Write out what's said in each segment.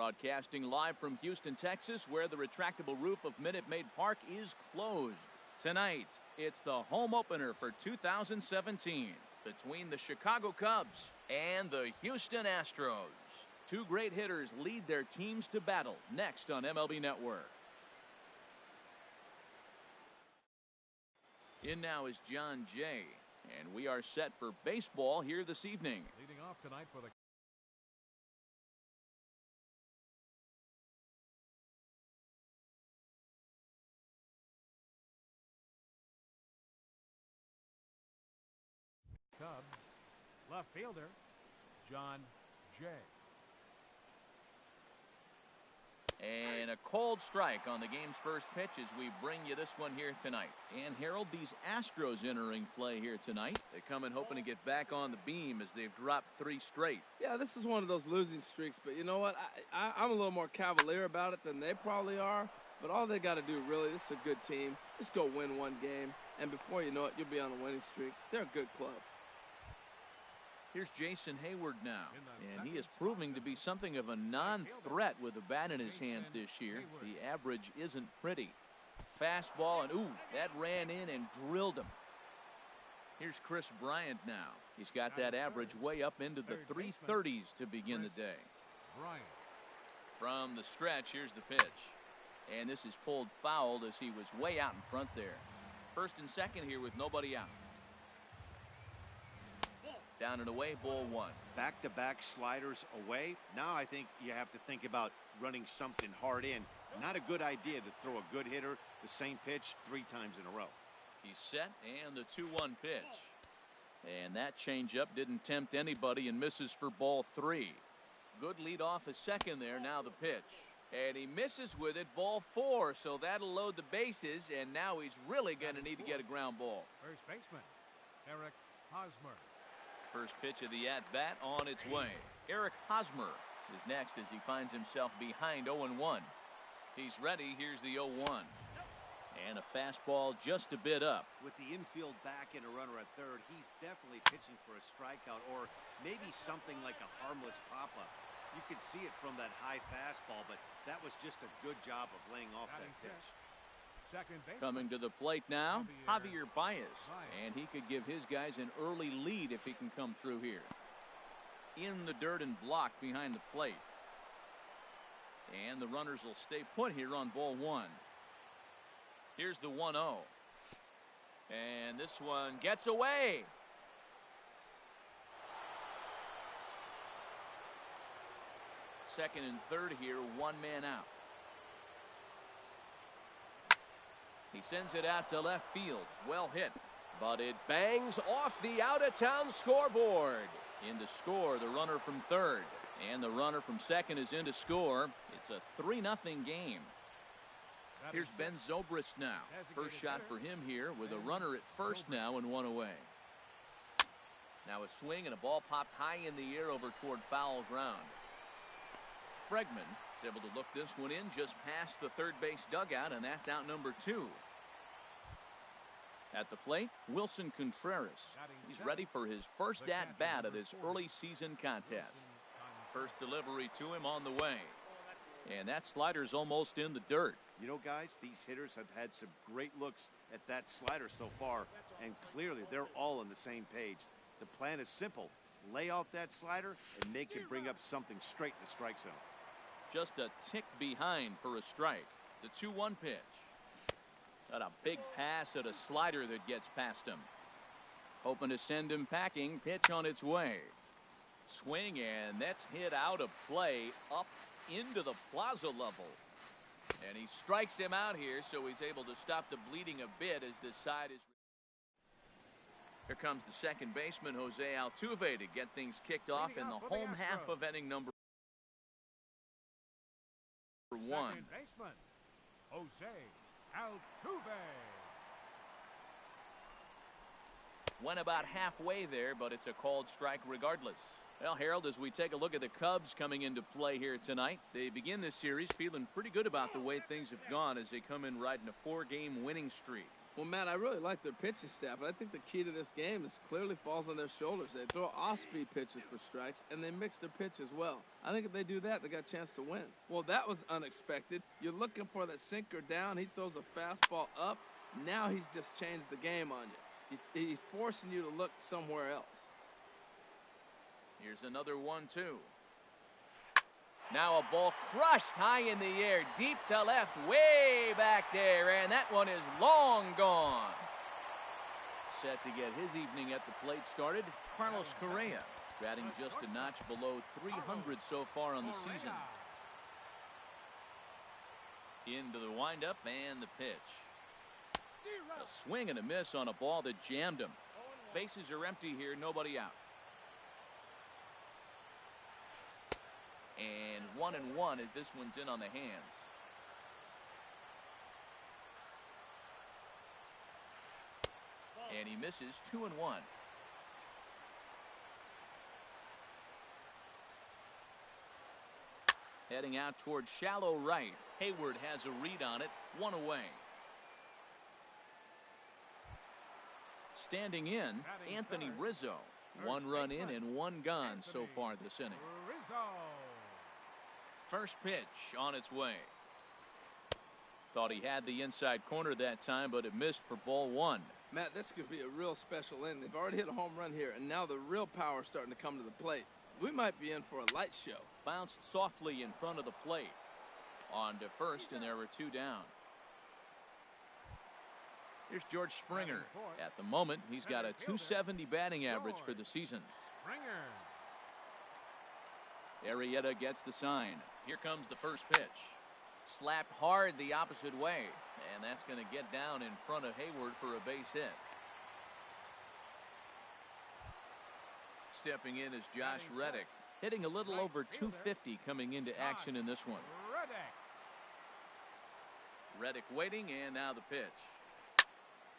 Broadcasting live from Houston, Texas, where the retractable roof of Minute Maid Park is closed. Tonight, it's the home opener for 2017 between the Chicago Cubs and the Houston Astros. Two great hitters lead their teams to battle next on MLB Network. In now is John Jay, and we are set for baseball here this evening. Leading off tonight for the Cubs, left fielder John Jay. And a cold strike on the game's first pitch as we bring you this one here tonight. And Harold, these Astros entering play here tonight. They come in hoping to get back on the beam as they've dropped 3 straight. Yeah, this is one of those losing streaks, but you know what? I'm a little more cavalier about it than they probably are. But all they got to do, really, this is a good team. Just go win one game, and before you know it, you'll be on a winning streak. They're a good club. Here's Jason Hayward now, and he is proving to be something of a non-threat with a bat in his hands this year. The average isn't pretty. Fastball, and ooh, that ran in and drilled him. Here's Chris Bryant now. He's got that average way up into the 330s to begin the day. From the stretch, here's the pitch. And this is pulled foul as he was way out in front there. First and second here with nobody out. Down and away, ball 1. Back-to-back sliders away. Now I think you have to think about running something hard in. Not a good idea to throw a good hitter the same pitch 3 times in a row. He's set, and the 2-1 pitch. And that changeup didn't tempt anybody and misses for ball 3. Good lead off a second there. Now the pitch. And he misses with it, ball 4. So that'll load the bases, and now he's really going to need to get a ground ball. First baseman Eric Hosmer. First pitch of the at-bat on its way. Eric Hosmer is next as he finds himself behind 0-1. He's ready. Here's the 0-1. And a fastball just a bit up. With the infield back and a runner at third, he's definitely pitching for a strikeout or maybe something like a harmless pop-up. You could see it from that high fastball, but that was just a good job of laying off that pitch. Coming to the plate now, Javier Baez. And he could give his guys an early lead if he can come through here. In the dirt and blocked behind the plate. And the runners will stay put here on ball 1. Here's the 1-0. And this one gets away. Second and third here, 1 man out. He sends it out to left field. Well hit. But it bangs off the out-of-town scoreboard. In to score, the runner from third. And the runner from second is in to score. It's a 3-0 game. Here's Ben Zobrist now. First shot for him here with a runner at first now and 1 away. Now a swing and a ball popped high in the air over toward foul ground. Bregman is able to look this one in just past the third base dugout, and that's out number 2. At the plate, Wilson Contreras. He's ready for his first at-bat of this early season contest. First delivery to him on the way. And that slider's almost in the dirt. You know, guys, these hitters have had some great looks at that slider so far, and clearly they're all on the same page. The plan is simple. Lay off that slider and make him bring up something straight in the strike zone. Just a tick behind for a strike. The 2-1 pitch. Got a big pass at a slider that gets past him. Hoping to send him packing. Pitch on its way. Swing, and that's hit out of play up into the plaza level. And he strikes him out here, so he's able to stop the bleeding a bit as this side is. Here comes the second baseman, Jose Altuve, to get things kicked off in the home half of inning number 1. Second baseman Jose Altuve. Went about halfway there, but it's a called strike regardless. Well, Harold, as we take a look at the Cubs coming into play here tonight, they begin this series feeling pretty good about the way things have gone as they come in riding a 4-game winning streak. Well, Matt, I really like their pitching staff, but I think the key to this game is clearly falls on their shoulders. They throw off-speed pitches for strikes, and they mix their pitch as well. I think if they do that, they got a chance to win. Well, that was unexpected. You're looking for that sinker down. He throws a fastball up. Now he's just changed the game on you. He's forcing you to look somewhere else. Here's another 1-2. Now a ball crushed high in the air, deep to left, way back there, and that one is long gone. Set to get his evening at the plate started, Carlos Correa, batting just a notch below 300 so far on the season. Into the windup and the pitch. A swing and a miss on a ball that jammed him. Bases are empty here, nobody out. And 1-1 as this one's in on the hands. And he misses 2-1. Heading out towards shallow right. Hayward has a read on it, 1 away. Standing in, Anthony Rizzo. 1 run in and 1 gone so far this inning. First pitch on its way. Thought he had the inside corner that time, but it missed for ball 1. Matt, this could be a real special inning. They've already hit a home run here, and now the real power is starting to come to the plate. We might be in for a light show. Bounced softly in front of the plate. On to first, and there were 2 down. Here's George Springer. At the moment, he's got a .270 batting average for the season. Arrieta gets the sign. Here comes the first pitch. Slapped hard the opposite way, and that's going to get down in front of Hayward for a base hit. Stepping in is Josh Reddick, hitting a little over .250 coming into action in this one. Reddick waiting, and now the pitch.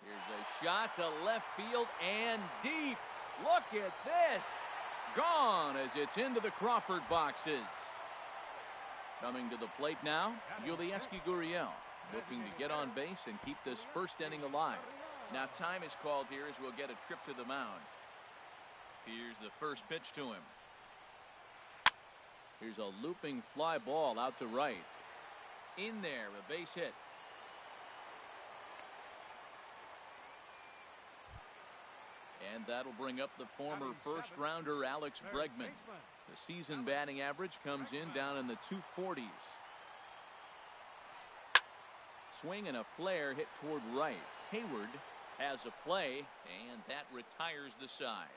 Here's a shot to left field and deep. Look at this. Gone as it's into the Crawford boxes. Coming to the plate now, Yulieski Gurriel, looking to get on base and keep this first inning alive. Now time is called here as we'll get a trip to the mound. Here's the first pitch to him. Here's a looping fly ball out to right. In there, a base hit. And that'll bring up the former first-rounder Alex Bregman. The season batting average comes in down in the 240s. Swing and a flare hit toward right. Hayward has a play, and that retires the side.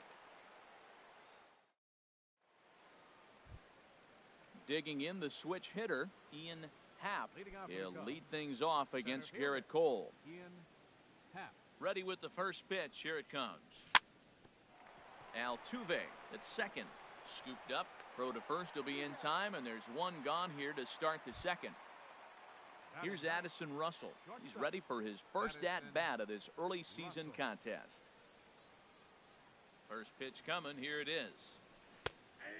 Digging in the switch hitter, Ian Happ. He'll lead things off against Garrett Cole. Ready with the first pitch. Here it comes. Altuve at second. Scooped up. Throw to first will be in time, and there's 1 gone here to start the second. Here's Addison Russell. He's ready for his first at-bat of this early season contest. First pitch coming. Here it is.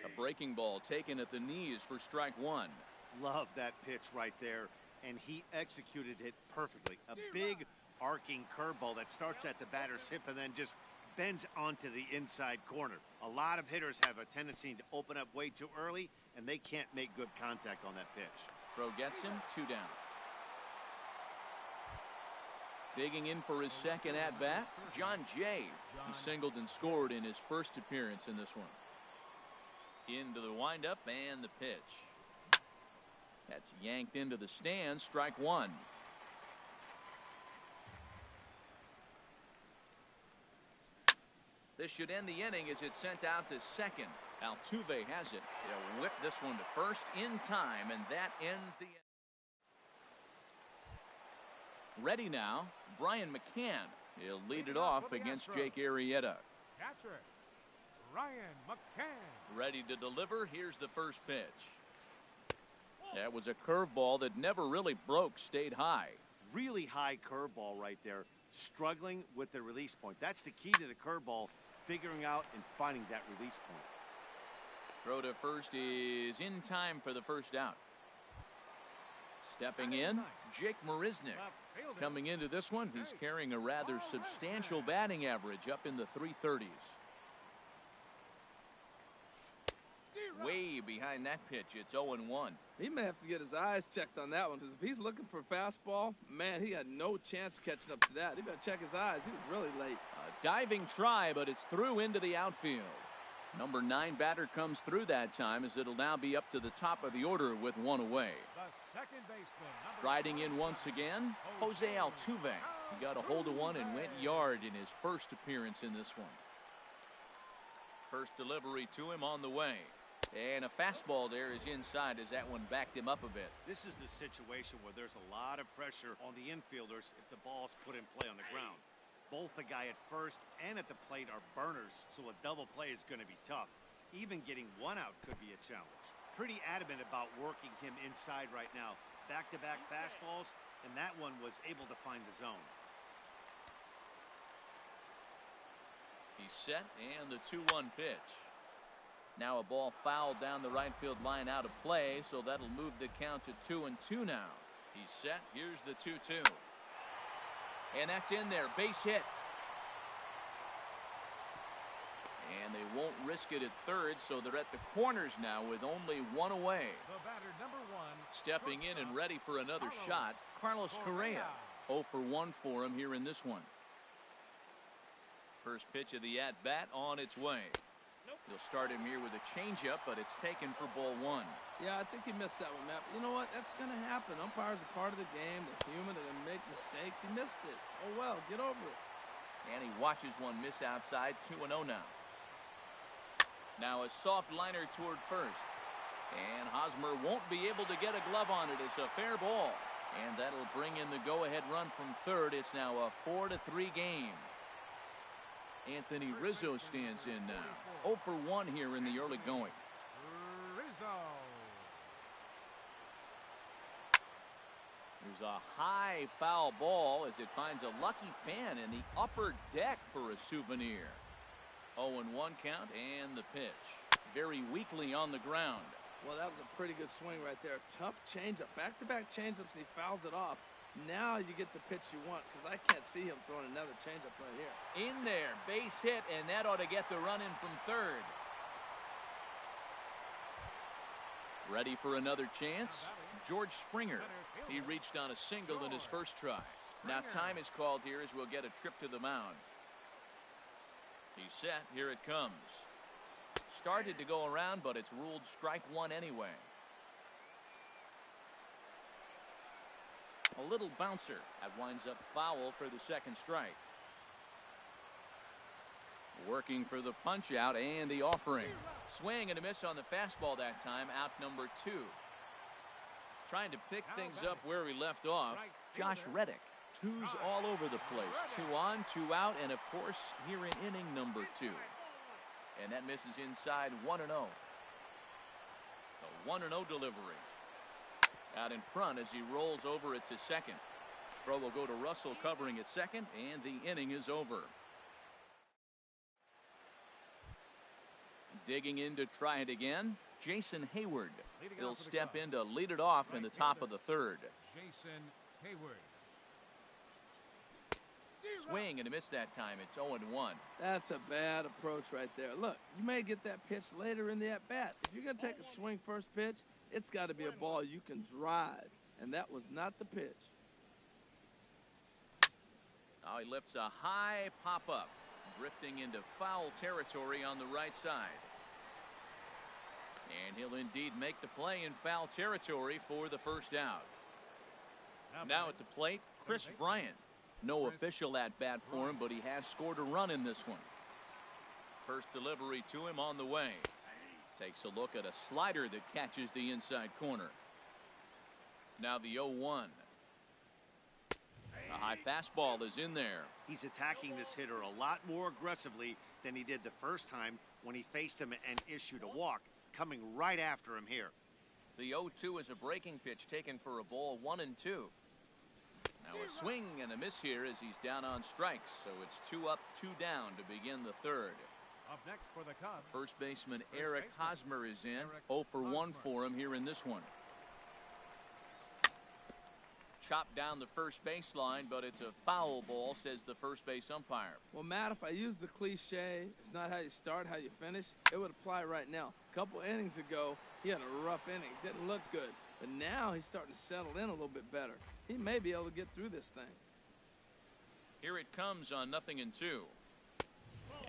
A breaking ball taken at the knees for strike 1. Love that pitch right there, and he executed it perfectly. A big arcing curveball that starts at the batter's hip and then just bends onto the inside corner. A lot of hitters have a tendency to open up way too early, and they can't make good contact on that pitch. Throw gets him, 2 down. Digging in for his second at-bat, John Jay. He singled and scored in his first appearance in this one. Into the windup and the pitch. That's yanked into the stands, strike 1. This should end the inning as it's sent out to second. Altuve has it. He'll whip this one to first in time, and that ends the inning. Ready now, Brian McCann. He'll lead it off against Jake Arrieta. Catcher, Ryan McCann. Ready to deliver. Here's the first pitch. That was a curveball that never really broke, stayed high. Really high curveball right there. Struggling with the release point. That's the key to the curveball, figuring out and finding that release point. Throw to first is in time for the first out. Stepping in, Jake Marisnick. Coming into this one, he's carrying a rather substantial batting average up in the 330s. Way behind that pitch, it's 0-1. He may have to get his eyes checked on that one, because if he's looking for a fastball, man, he had no chance of catching up to that. He better check his eyes. He was really late. A diving try, but it's through into the outfield. Number 9 batter comes through that time, as it'll now be up to the top of the order with one away. The second baseman. Riding in once again, Jose Altuve. He got a hold of one and went yard in his first appearance in this one. First delivery to him on the way. And a fastball there is inside as that one backed him up a bit. This is the situation where there's a lot of pressure on the infielders if the ball's put in play on the ground. Both the guy at first and at the plate are burners, so a double play is going to be tough. Even getting one out could be a challenge. Pretty adamant about working him inside right now. Back-to-back fastballs, and that one was able to find the zone. He's set, and the 2-1 pitch. Now a ball fouled down the right field line out of play, so that'll move the count to 2-2 now. He's set. Here's the 2-2. And that's in there. Base hit. And they won't risk it at third, so they're at the corners now with only one away. The batter, number 1. Stepping in and ready for another shot, Carlos Correa. 0 for 1 for him here in this one. First pitch of the at-bat on its way. He'll start him here with a changeup, but it's taken for ball 1. Yeah, I think he missed that one, Matt. But you know what? That's going to happen. Umpires are part of the game. They're human. They're going to make mistakes. He missed it. Oh, well, get over it. And he watches one miss outside. 2-0 now. Now a soft liner toward first. And Hosmer won't be able to get a glove on it. It's a fair ball. And that'll bring in the go-ahead run from third. It's now a 4-3 game. Anthony Rizzo stands in now. 0 for 1 here in the early going. Rizzo. There's a high foul ball as it finds a lucky fan in the upper deck for a souvenir. 0-1 count and the pitch. Very weakly on the ground. Well, that was a pretty good swing right there. Tough changeup. Back-to-back changeups. He fouls it off. Now you get the pitch you want, because I can't see him throwing another changeup right here. In there, base hit, and that ought to get the run in from third. Ready for another chance? George Springer. He reached on a single in his first try. Now time is called here as we'll get a trip to the mound. He's set. Here it comes. Started to go around, but it's ruled strike 1 anyway. A little bouncer. That winds up foul for the second strike. Working for the punch out and the offering. Swing and a miss on the fastball that time. Out number 2. Trying to pick things up where we left off. Josh Reddick. 2s all over the place. 2 on, 2 out, and of course here in inning number 2. And that misses inside 1-0. A 1-0 delivery. Out in front as he rolls over it to second. Throw will go to Russell covering at second, and the inning is over. Digging in to try it again, Jason Hayward. He'll step in to lead it off in the top of the third. Jason Hayward. Swing and a miss that time. It's 0-1. That's a bad approach right there. Look, you may get that pitch later in the at-bat. If you're going to take a swing first pitch, it's got to be a ball you can drive, and that was not the pitch. Now he lifts a high pop-up, drifting into foul territory on the right side. And he'll indeed make the play in foul territory for the first out. Now at the plate, Chris Bryant. No official at-bat for him, but he has scored a run in this one. First delivery to him on the way. Takes a look at a slider that catches the inside corner. Now the 0-1. A high fastball is in there. He's attacking this hitter a lot more aggressively than he did the first time when he faced him and issued a walk, coming right after him here. The 0-2 is a breaking pitch taken for a ball 1-2. Now a swing and a miss here as he's down on strikes, so it's 2 up, 2 down to begin the third. Up next for the Cubs. First baseman First Eric baseman, Hosmer is in. Eric 0 for 1 Hosmer. for him here in this one. Chopped down the first baseline, but it's a foul ball, says the first base umpire. Well, Matt, if I use the cliche, it's not how you start, how you finish, it would apply right now. A couple innings ago, he had a rough inning. Didn't look good. But now he's starting to settle in a little bit better. He may be able to get through this thing. Here it comes on 0-2.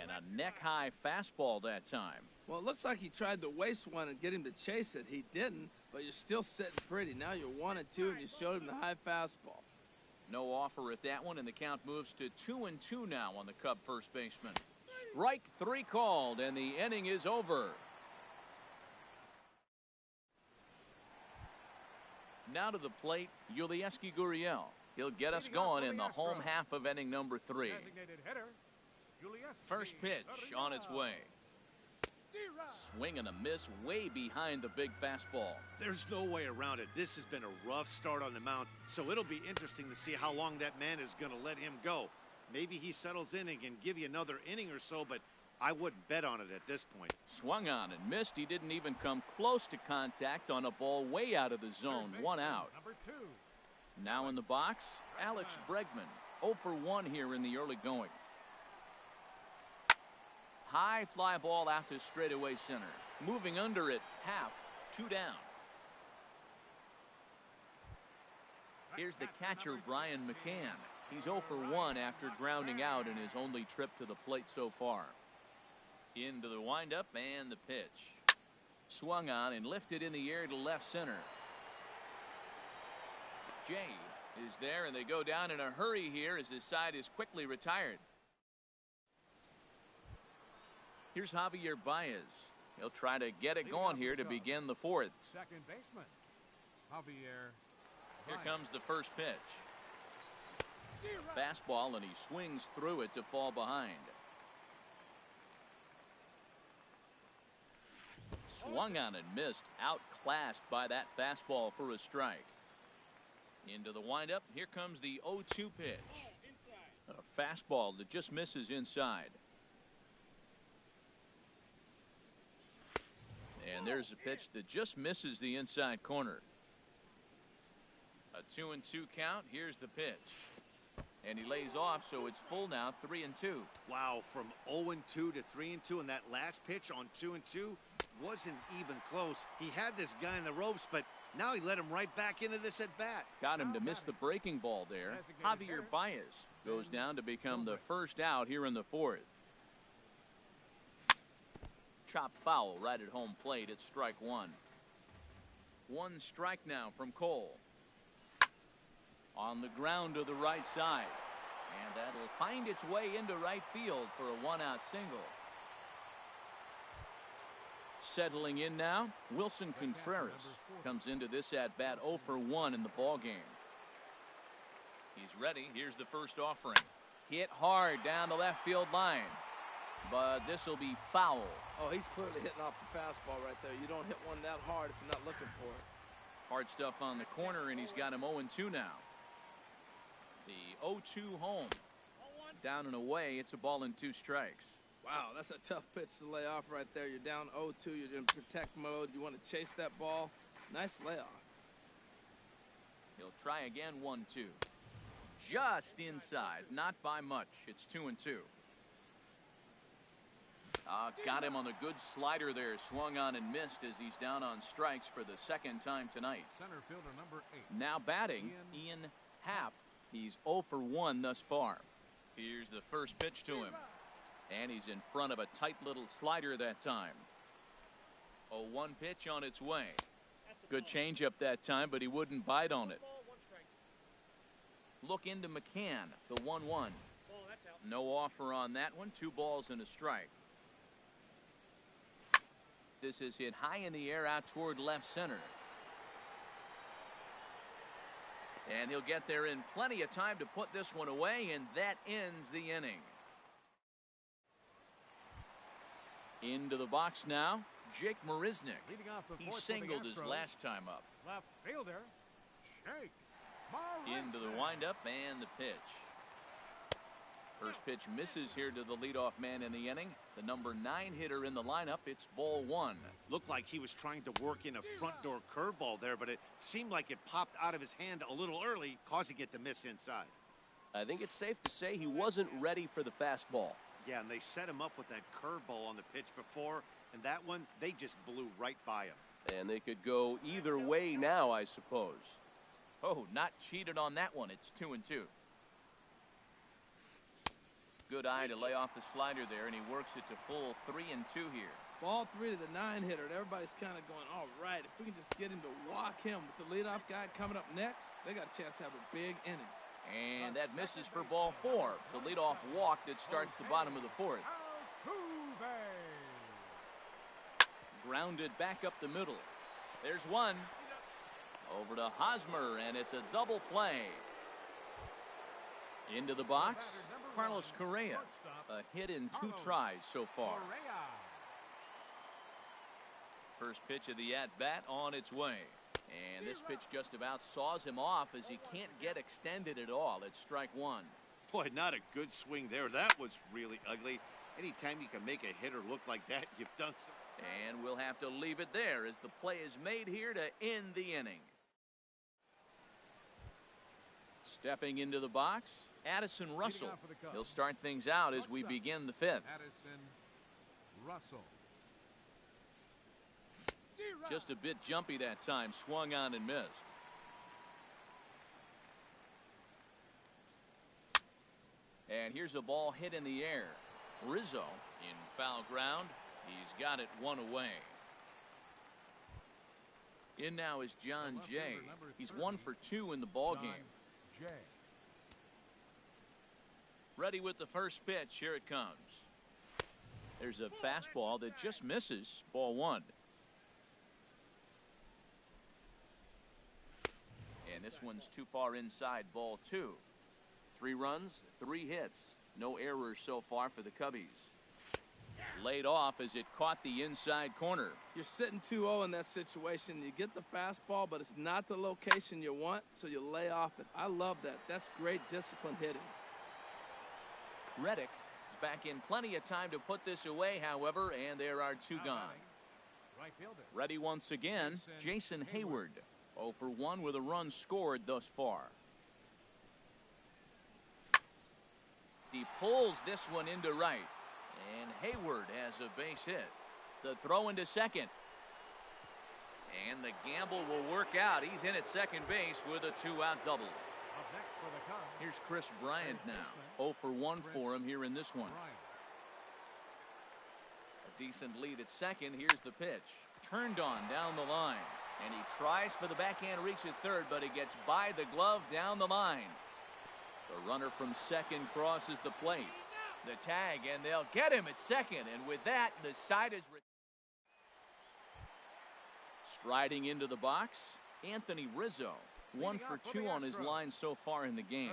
And a neck-high fastball that time. Well, it looks like he tried to waste one and get him to chase it. He didn't, but you're still sitting pretty. Now you're 1-2, and you showed him the high fastball. No offer at that one, and the count moves to 2-2 now on the Cub first baseman. Strike 3 called, and the inning is over. Now to the plate, Yulieski Gurriel. He'll get us going in the home half of inning number 3. Designated hitter, Yulieski First pitch on its way. Swing and a miss way behind the big fastball. There's no way around it. This has been a rough start on the mound, so it'll be interesting to see how long that man is going to let him go. Maybe he settles in and can give you another inning or so, but I wouldn't bet on it at this point. Swung on and missed. He didn't even come close to contact on a ball way out of the zone. 1 out. Number 2. Now in the box, Alex Bregman. 0 for 1 here in the early going. High fly ball out to straightaway center. Moving under it, half, 2 down. Here's the catcher, Brian McCann. He's 0 for 1 after grounding out in his only trip to the plate so far. Into the windup and the pitch. Swung on and lifted in the air to left center. Jay is there, and they go down in a hurry here as his side is quickly retired. Here's Javier Baez. He'll try to get it going here to begin the 4th. Second baseman, Javier. Here comes the first pitch. Fastball, and he swings through it to fall behind. Swung on and missed, outclassed by that fastball for a strike. Into the windup, here comes the 0-2 pitch. A fastball that just misses inside. And there's a pitch that just misses the inside corner. A 2-2 count. Here's the pitch. And he lays off, so it's full now, 3-2. Wow, from 0-2 to 3-2, and that last pitch on 2-2 wasn't even close. He had this guy in the ropes, but now he let him right back into this at bat. Got him to miss the breaking ball there. Javier Baez goes down to become the first out here in the 4th. Chop foul right at home plate at strike 1. 1 strike now from Cole. On the ground to the right side. And that'll find its way into right field for a 1-out single. Settling in now, Wilson Contreras comes into this at-bat 0 for 1 in the ballgame. He's ready. Here's the first offering. Hit hard down the left field line. But this will be foul. Oh, he's clearly hitting off the fastball right there. You don't hit one that hard if you're not looking for it. Hard stuff on the corner, and he's got him 0-2 now. The 0-2 home. Down and away, it's a ball and 2 strikes. Wow, that's a tough pitch to lay off right there. You're down 0-2. You're in protect mode. You want to chase that ball. Nice layoff. He'll try again, 1-2. Just inside, not by much. It's 2-2. Got him on the good slider there. Swung on and missed as he's down on strikes for the 2nd time tonight. Center fielder number 8. Now batting, Ian Happ. He's 0 for 1 thus far. Here's the first pitch to him. And he's in front of a tight little slider that time. 0-1 pitch on its way. Good changeup that time, but he wouldn't bite on it. Look into McCann, the 1-1. No offer on that one. 2 balls and a strike. This is hit high in the air out toward left center. And he'll get there in plenty of time to put this one away, and that ends the inning. Into the box now, Jake Marisnick. Leading off the He 4th singled for the his Astros. last time up. Left fielder, Jake Into the Marisnick. windup and the pitch. First pitch misses here to the leadoff man in the inning. The number 9 hitter in the lineup. It's ball 1. Looked like he was trying to work in a front door curveball there, but it seemed like it popped out of his hand a little early, causing it to miss inside. I think it's safe to say he wasn't ready for the fastball. Yeah, and they set him up with that curveball on the pitch before, and that one, they just blew right by him. And they could go either way now, I suppose. Oh, not cheated on that one. It's 2-2. Good eye to lay off the slider there, and he works it to full 3-2 here. Ball 3 to the 9 hitter, and everybody's kind of going, all right, if we can just get him to walk him with the leadoff guy coming up next, they got a chance to have a big inning. And that misses for ball 4. The leadoff walk that starts the bottom of the 4th. Grounded back up the middle. There's one. Over to Hosmer, and it's a double play. Into the box, Carlos Correa. A hit in 2 tries so far. First pitch of the at-bat on its way. And this pitch just about saws him off as he can't get extended at all. It's strike 1. Boy, not a good swing there. That was really ugly. Anytime you can make a hitter look like that, you've done so. And we'll have to leave it there as the play is made here to end the inning. Stepping into the box, Addison Russell. He'll start things out as we begin the 5th. Addison Russell. Just a bit jumpy that time, swung on and missed. And here's a ball hit in the air. Rizzo in foul ground. He's got it 1 away. In now is John Jay. He's 1 for 2 in the ball game. Ready with the first pitch. Here it comes. There's a fastball that just misses. Ball 1. And this one's too far inside. Ball 2. 3 runs, 3 hits. No errors so far for the Cubbies. Laid off as it caught the inside corner. You're sitting 2-0 in that situation. You get the fastball, but it's not the location you want, so you lay off it. I love that. That's great discipline hitting. Reddick is back in plenty of time to put this away, however, and there are 2 gone. Ready once again, Jason Hayward. 0 for 1 with a run scored thus far. He pulls this one into right. And Hayward has a base hit. The throw into second. And the gamble will work out. He's in at second base with a 2-out double. Here's Chris Bryant now. 0 for 1 for him here in this one. A decent lead at second. Here's the pitch. Turned on down the line. And he tries for the backhand reach at third, but he gets by the glove down the line. The runner from second crosses the plate. The tag, and they'll get him at second. And with that, the side is striding into the box. Anthony Rizzo, 1 for 2 on his line so far in the game.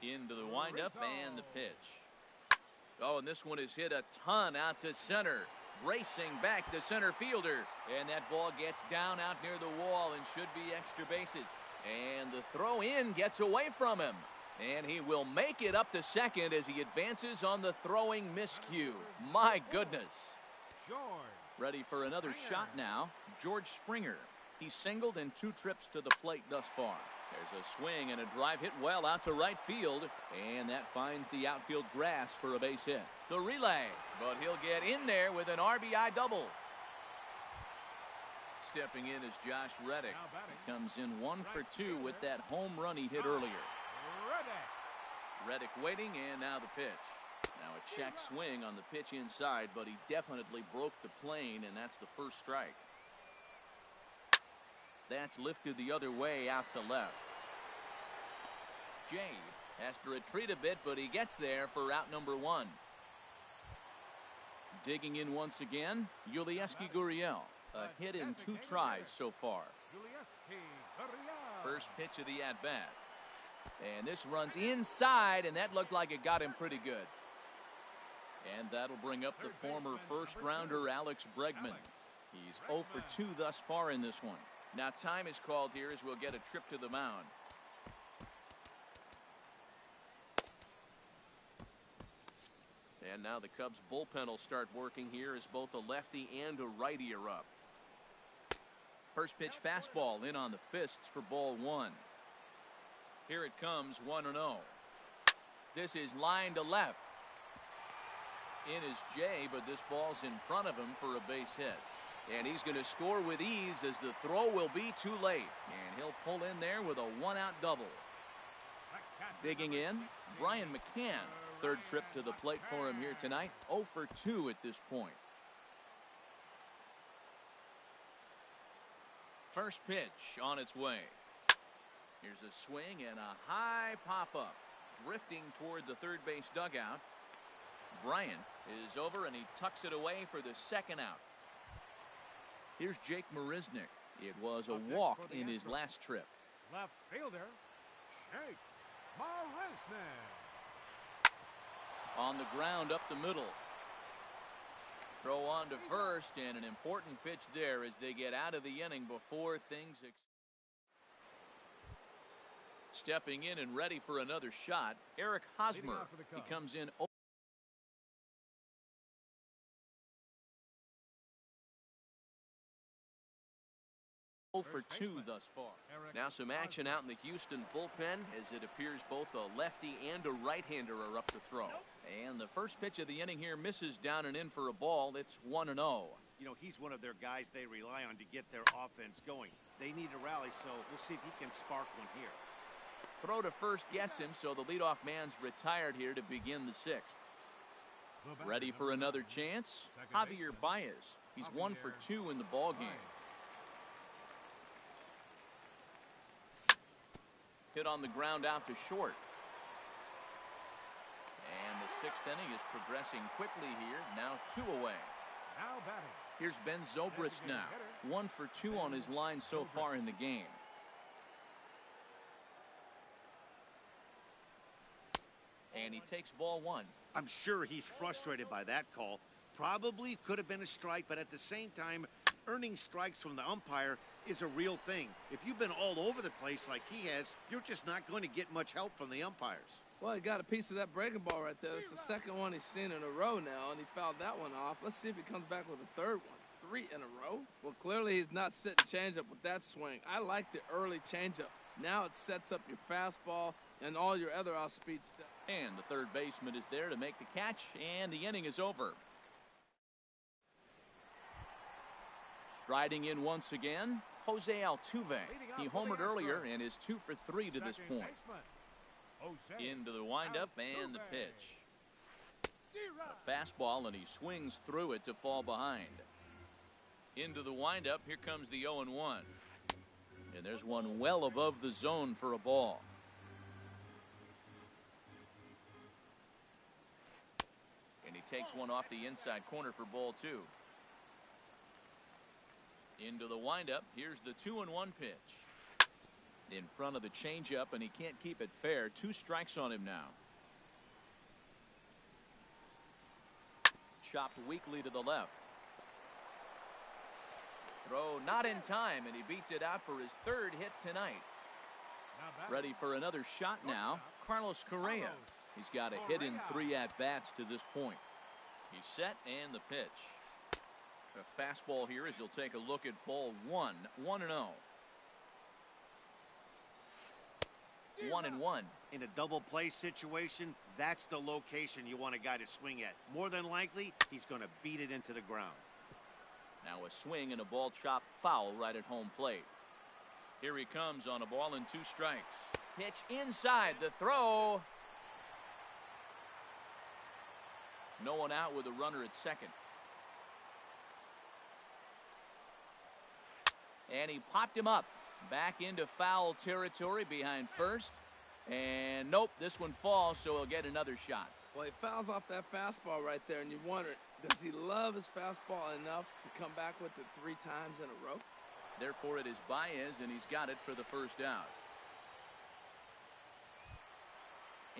Into the windup and the pitch. Oh, and this one is hit a ton out to center. Racing back the center fielder. And that ball gets down out near the wall and should be extra bases. And the throw in gets away from him. And he will make it up to second as he advances on the throwing miscue. My goodness. Ready for another shot now. George Springer. He's singled in 2 trips to the plate thus far. There's a swing and a drive hit well out to right field. And that finds the outfield grass for a base hit. The relay. But he'll get in there with an RBI double. Stepping in is Josh Reddick. He comes in 1 for 2 with that home run he hit earlier. Reddick waiting, and now the pitch. Now a check swing on the pitch inside, but he definitely broke the plane, and that's the first strike. That's lifted the other way out to left. Jay has to retreat a bit, but he gets there for out number 1. Digging in once again, Yulieski Gurriel. A hit in 2 tries so far. First pitch of the at-bat. And this runs inside, and that looked like it got him pretty good. And that'll bring up the former first-rounder Alex Bregman. He's 0 for 2 thus far in this one. Now time is called here as we'll get a trip to the mound. And now the Cubs bullpen will start working here as both a lefty and a righty are up. First pitch fastball in on the fists for ball one. Here it comes, 1-0. This is line to left. In is Jay, but this ball's in front of him for a base hit. And he's going to score with ease as the throw will be too late. And he'll pull in there with a one-out double. Digging in, Brian McCann. Third trip to the plate for him here tonight. 0 for 2 at this point. First pitch on its way. Here's a swing and a high pop-up. Drifting toward the third base dugout. Bryant is over and he tucks it away for the second out. Here's Jake Marisnick. It was a walk in his last trip. Left fielder, Jake Marisnick. On the ground up the middle. Throw on to first, and an important pitch there as they get out of the inning before things. Stepping in and ready for another shot, Eric Hosmer. He comes in 0 for 2 thus far. Now some action out in the Houston bullpen as it appears both a lefty and a right-hander are up to throw. And the first pitch of the inning here misses down and in for a ball. It's 1-0. You know, he's one of their guys they rely on to get their offense going. They need a rally, so we'll see if he can spark one here. Throw to first gets him, so the leadoff man's retired here to begin the sixth. Ready for another chance? Javier Baez. He's 1 for 2 in the ballgame. Hit on the ground out to short. And the sixth inning is progressing quickly here. Now 2 away. Now batting. Here's Ben Zobrist now. 1 for 2 on his line so far in the game. And he takes ball one. I'm sure he's frustrated by that call. Probably could have been a strike, but at the same time, earning strikes from the umpire is a real thing. If you've been all over the place like he has, you're just not going to get much help from the umpires. Well, he got a piece of that breaking ball right there. It's the second one he's seen in a row now, and he fouled that one off. Let's see if he comes back with a third one. 3 in a row? Well, clearly he's not sitting changeup with that swing. I like the early changeup. Now it sets up your fastball and all your other off-speed stuff. And the third baseman is there to make the catch, and the inning is over. Striding in once again, Jose Altuve. He homered earlier and is 2 for 3 to this point. Into the windup and the pitch. A fastball, and he swings through it to fall behind. Into the windup, here comes the 0-1. And there's one well above the zone for a ball. And he takes one off the inside corner for ball 2. Into the windup. Here's the 2-1 pitch. In front of the changeup, and he can't keep it fair. 2 strikes on him now. Chopped weakly to the left. Throw not in time, and he beats it out for his 3rd hit tonight. Ready for another shot now, Carlos Correa. He's got a hit in 3 at-bats to this point. He's set, and the pitch. A fastball here as you'll take a look at ball 1. 1-0. 1-1. In a double play situation, that's the location you want a guy to swing at. More than likely, he's going to beat it into the ground. Now a swing and a ball chopped foul right at home plate. Here he comes on a ball and 2 strikes. Pitch inside, the throw. No one out with a runner at second. And he popped him up. Back into foul territory behind first. And nope, this one falls, so he'll get another shot. Well, he fouls off that fastball right there, and you wonder, does he love his fastball enough to come back with it 3 times in a row? Therefore, it is Baez, and he's got it for the first out.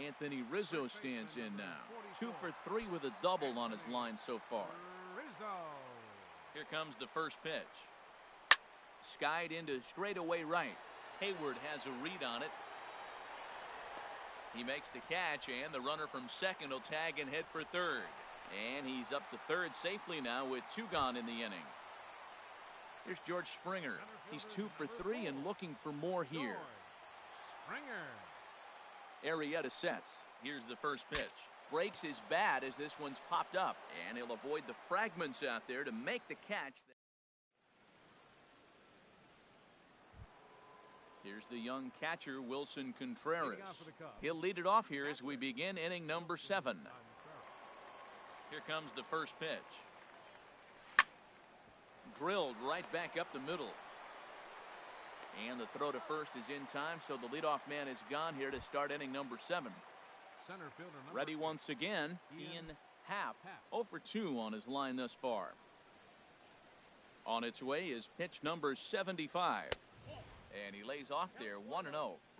Anthony Rizzo stands in now. 2 for 3 with a double on his line so far. Here comes the first pitch. Skied into straightaway right. Hayward has a read on it. He makes the catch, and the runner from second will tag and head for third. And he's up to third safely now with 2 gone in the inning. Here's George Springer. He's 2 for 3 and looking for more here. Springer. Arrieta sets. Here's the first pitch. Breaks his bat as this one's popped up, and he'll avoid the fragments out there to make the catch. Here's the young catcher, Wilson Contreras. He'll lead it off here as we begin inning number 7. Here comes the first pitch. Drilled right back up the middle. And the throw to first is in time, so the leadoff man is gone here to start inning number 7. Center fielder number Ready once again, Ian Happ. 0 for 2 on his line thus far. On its way is pitch number 75. And he lays off there 1-0.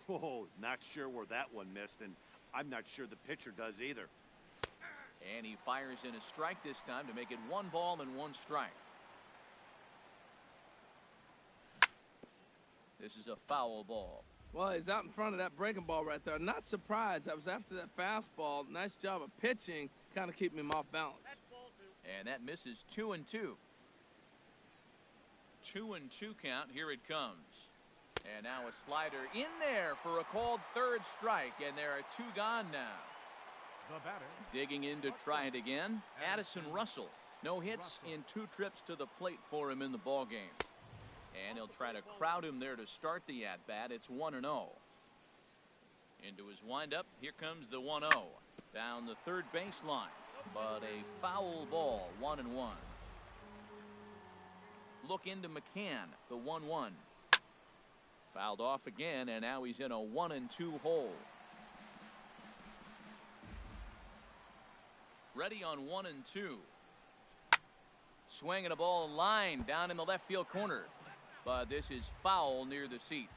Oh, not sure where that one missed, and I'm not sure the pitcher does either. And he fires in a strike this time to make it 1 ball and 1 strike. This is a foul ball. Well, he's out in front of that breaking ball right there. Not surprised. That was after that fastball. Nice job of pitching, kind of keeping him off balance. And that misses 2-2. 2-2 count. Here it comes. And now a slider in there for a called third strike. And there are 2 gone now. The batter. Digging in to try it again, Addison Russell. No hits in 2 trips to the plate for him in the ballgame. And he'll try to crowd him there to start the at-bat. It's 1-0. Into his windup, here comes the 1-0. Down the third baseline, but a foul ball, 1-1. Look into McCann, the 1-1. Fouled off again, and now he's in a 1-2 hole. Ready on 1-2. Swinging a ball line down in the left field corner. But this is foul near the seats.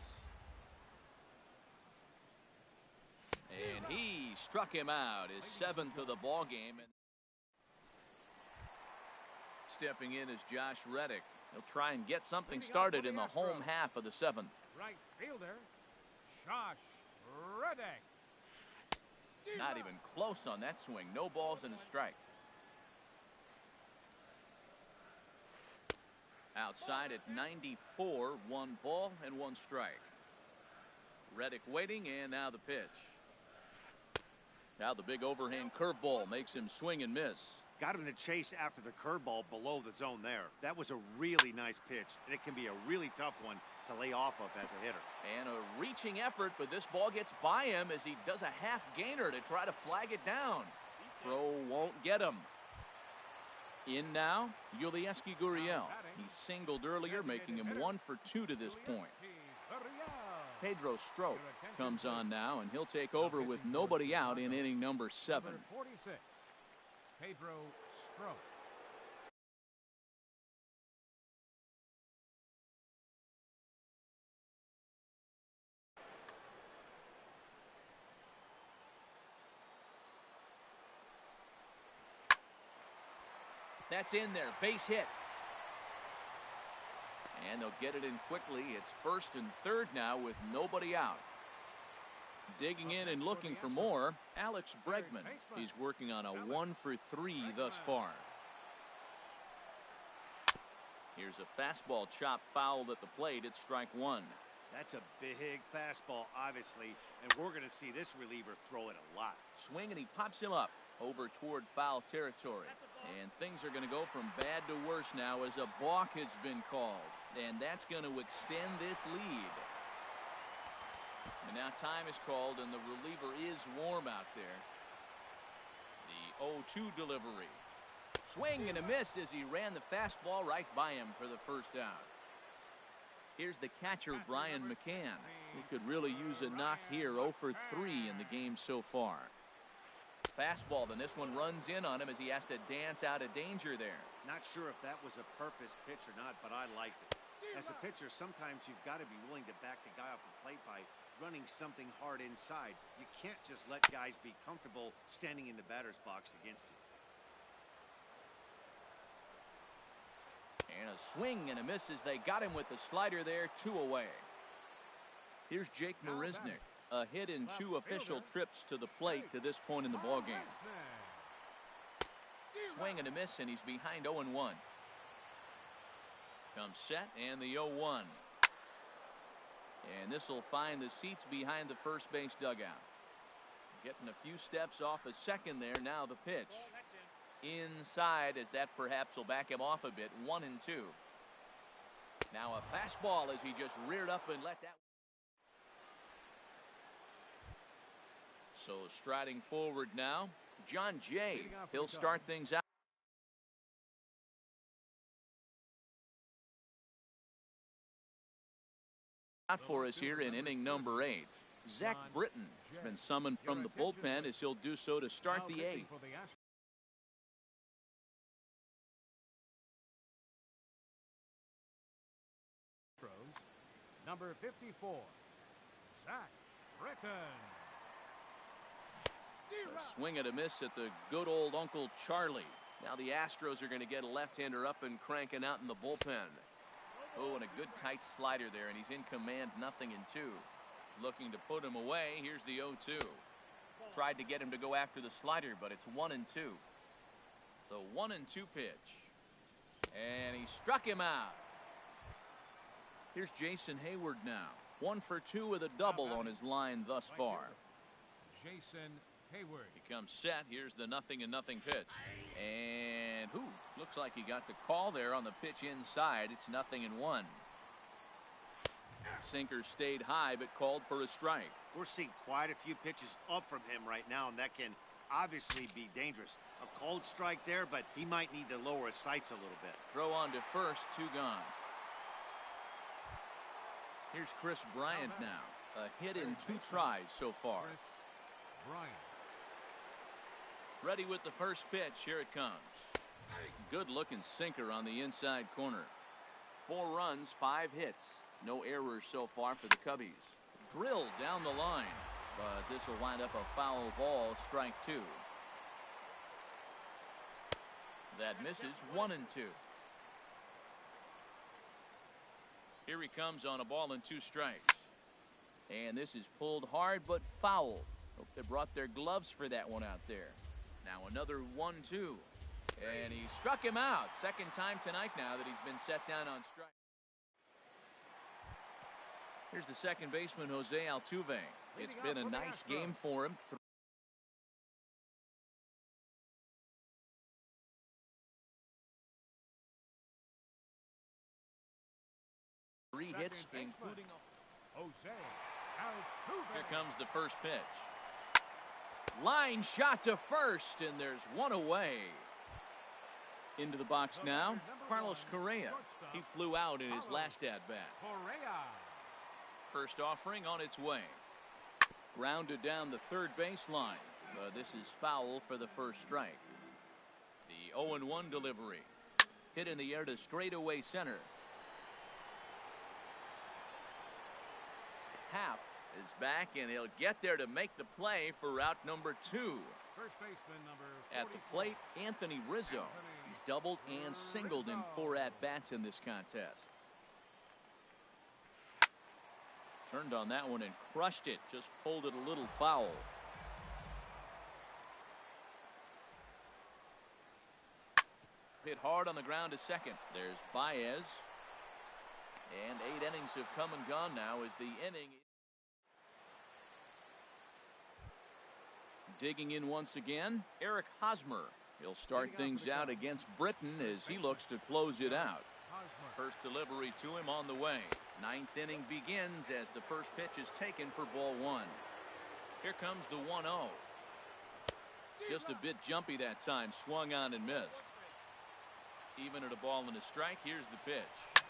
And he struck him out, his 7th of the ball game. And stepping in is Josh Reddick. He'll try and get something started in the home half of the 7th. Right fielder, Josh Reddick. Not even close on that swing. No balls and a strike. Outside at 94, 1 ball and 1 strike. Reddick waiting, and now the pitch. Now the big overhand curveball makes him swing and miss. Got him to chase after the curveball below the zone there. That was a really nice pitch, and it can be a really tough one to lay off of as a hitter. And a reaching effort, but this ball gets by him as he does a half gainer to try to flag it down. Throw won't get him. In now, Yulieski Gurriel. He singled earlier, making him 1 for 2 to this point. Pedro Strop comes on now, and he'll take over with nobody out in inning number 7. 46. Pedro Strop. That's in there, base hit. And they'll get it in quickly. It's first and third now with nobody out. Digging in and looking for more, Alex Bregman. He's working on a 1 for 3 thus far. Here's a fastball chop fouled at the plate at strike 1. That's a big fastball, obviously, and we're going to see this reliever throw it a lot. Swing, and he pops him up over toward foul territory. And things are going to go from bad to worse now as a balk has been called. And that's going to extend this lead. And now time is called, and the reliever is warm out there. The 0-2 delivery. Swing and a miss as he ran the fastball right by him for the first out. Here's the catcher, Brian McCann. He could really use a knock here. 0 for 3 in the game so far. Fastball, then this one runs in on him as he has to dance out of danger there. Not sure if that was a purpose pitch or not, but I liked it. As a pitcher, sometimes you've got to be willing to back the guy off the plate by running something hard inside. You can't just let guys be comfortable standing in the batter's box against you. And a swing and a miss as they got him with the slider there, 2 away. Here's Jake Marisnick, A hit in 2 official trips to the plate to this point in the ballgame. Swing and a miss, and he's behind 0-1. Comes set, and the 0-1. And this will find the seats behind the first base dugout. Getting a few steps off a second there. Now the pitch. Inside, as that perhaps will back him off a bit. 1-2. Now a fastball as he just reared up and let that. So striding forward now, John Jay. He'll start things out. For us here in inning number 8. Zach Britton has been summoned from the bullpen as he'll do so to start the 8th. Number 54, Zach Britton. A swing and a miss at the good old Uncle Charlie. Now the Astros are going to get a left-hander up and cranking out in the bullpen. Oh, and a good tight slider there, and he's in command, 0-2. Looking to put him away. Here's the 0-2. Tried to get him to go after the slider, but it's 1-2. The 1-2 pitch. And he struck him out. Here's Jason Hayward now. 1 for 2 with a double on his line thus far. Jason Hayward. He comes set. Here's the 0-0 pitch. And looks like he got the call there on the pitch inside. It's 0-1. Sinker stayed high but called for a strike. We're seeing quite a few pitches up from him right now, and that can obviously be dangerous. A cold strike there, but he might need to lower his sights a little bit. Throw on to first, 2 gone. Here's Chris Bryant now. A hit in 2 tries so far. Chris Bryant. Ready with the first pitch. Here it comes. Good looking sinker on the inside corner. 4 runs, 5 hits. No errors so far for the Cubbies. Drilled down the line, but this will wind up a foul ball, strike 2. That misses, 1-2. Here he comes on a ball and 2 strikes. And this is pulled hard but foul. Hope they brought their gloves for that one out there. Now another 1-2. And he struck him out. Second time tonight now that he's been set down on strike. Here's the second baseman, Jose Altuve. It's been a nice game for him. 3 hits, including Jose Altuve. Here comes the first pitch. Line shot to first, and there's 1 away. Into the box now, Carlos Correa. He flew out in his last at-bat. Correa. First offering on its way. Grounded down the third baseline. This is foul for the first strike. The 0-1 delivery. Hit in the air to straightaway center. Happ is back, and he'll get there to make the play for route number 2. First baseman number 44. At the plate, Anthony Rizzo. He's doubled and singled in 4 at-bats in this contest. Turned on that one and crushed it. Just pulled it a little foul. Hit hard on the ground to second. There's Baez. And 8 innings have come and gone now as the inning. Digging in once again, Eric Hosmer. He'll start things out against Britton as he looks to close it out. First delivery to him on the way. 9th inning begins as the first pitch is taken for ball 1. Here comes the 1-0. Just a bit jumpy that time. Swung on and missed. Even at a ball and a strike, here's the pitch.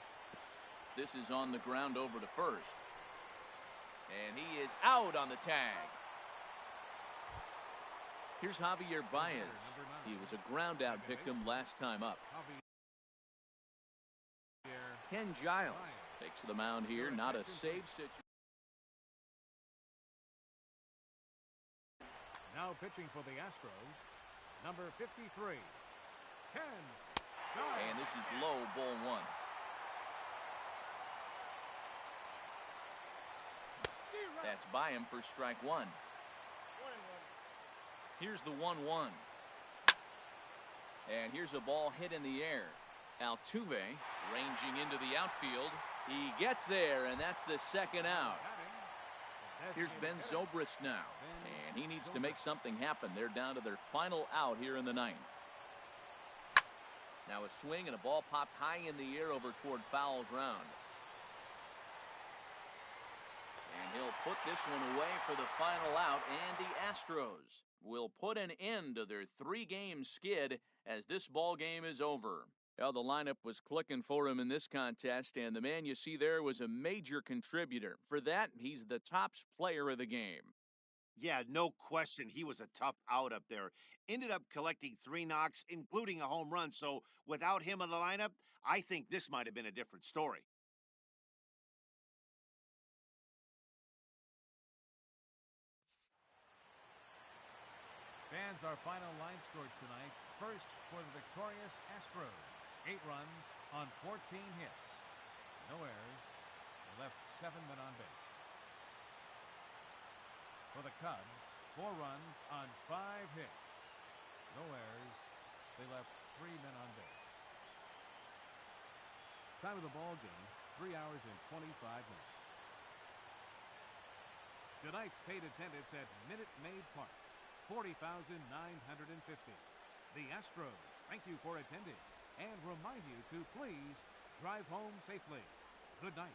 This is on the ground over to first. And he is out on the tag. Here's Javier Baez. He was a ground out victim last time up. Ken Giles takes the mound here. Not a save situation. Now pitching for the Astros, number 53, Ken Giles. And this is low, ball 1. That's by him for strike one. Here's the 1-1. And here's a ball hit in the air. Altuve ranging into the outfield. He gets there, and that's the second out. Here's Ben Zobrist now, and he needs to make something happen. They're down to their final out here in the ninth. Now a swing and a ball popped high in the air over toward foul ground. And he'll put this one away for the final out, and the Astros will put an end to their three-game skid as this ball game is over. Well, the lineup was clicking for him in this contest, and the man you see there was a major contributor. For that, he's the top player of the game. Yeah, no question. He was a tough out up there. Ended up collecting 3 knocks, including a home run. So without him in the lineup, I think this might have been a different story. Fans, our final line score tonight. First for the victorious Astros. 8 runs on 14 hits. No errors. They left 7 men on base. For the Cubs, 4 runs on 5 hits. No errors. They left 3 men on base. Time of the ball game, 3 hours and 25 minutes. Tonight's paid attendance at Minute Maid Park, 40,950. The Astros thank you for attending and remind you to please drive home safely. Good night.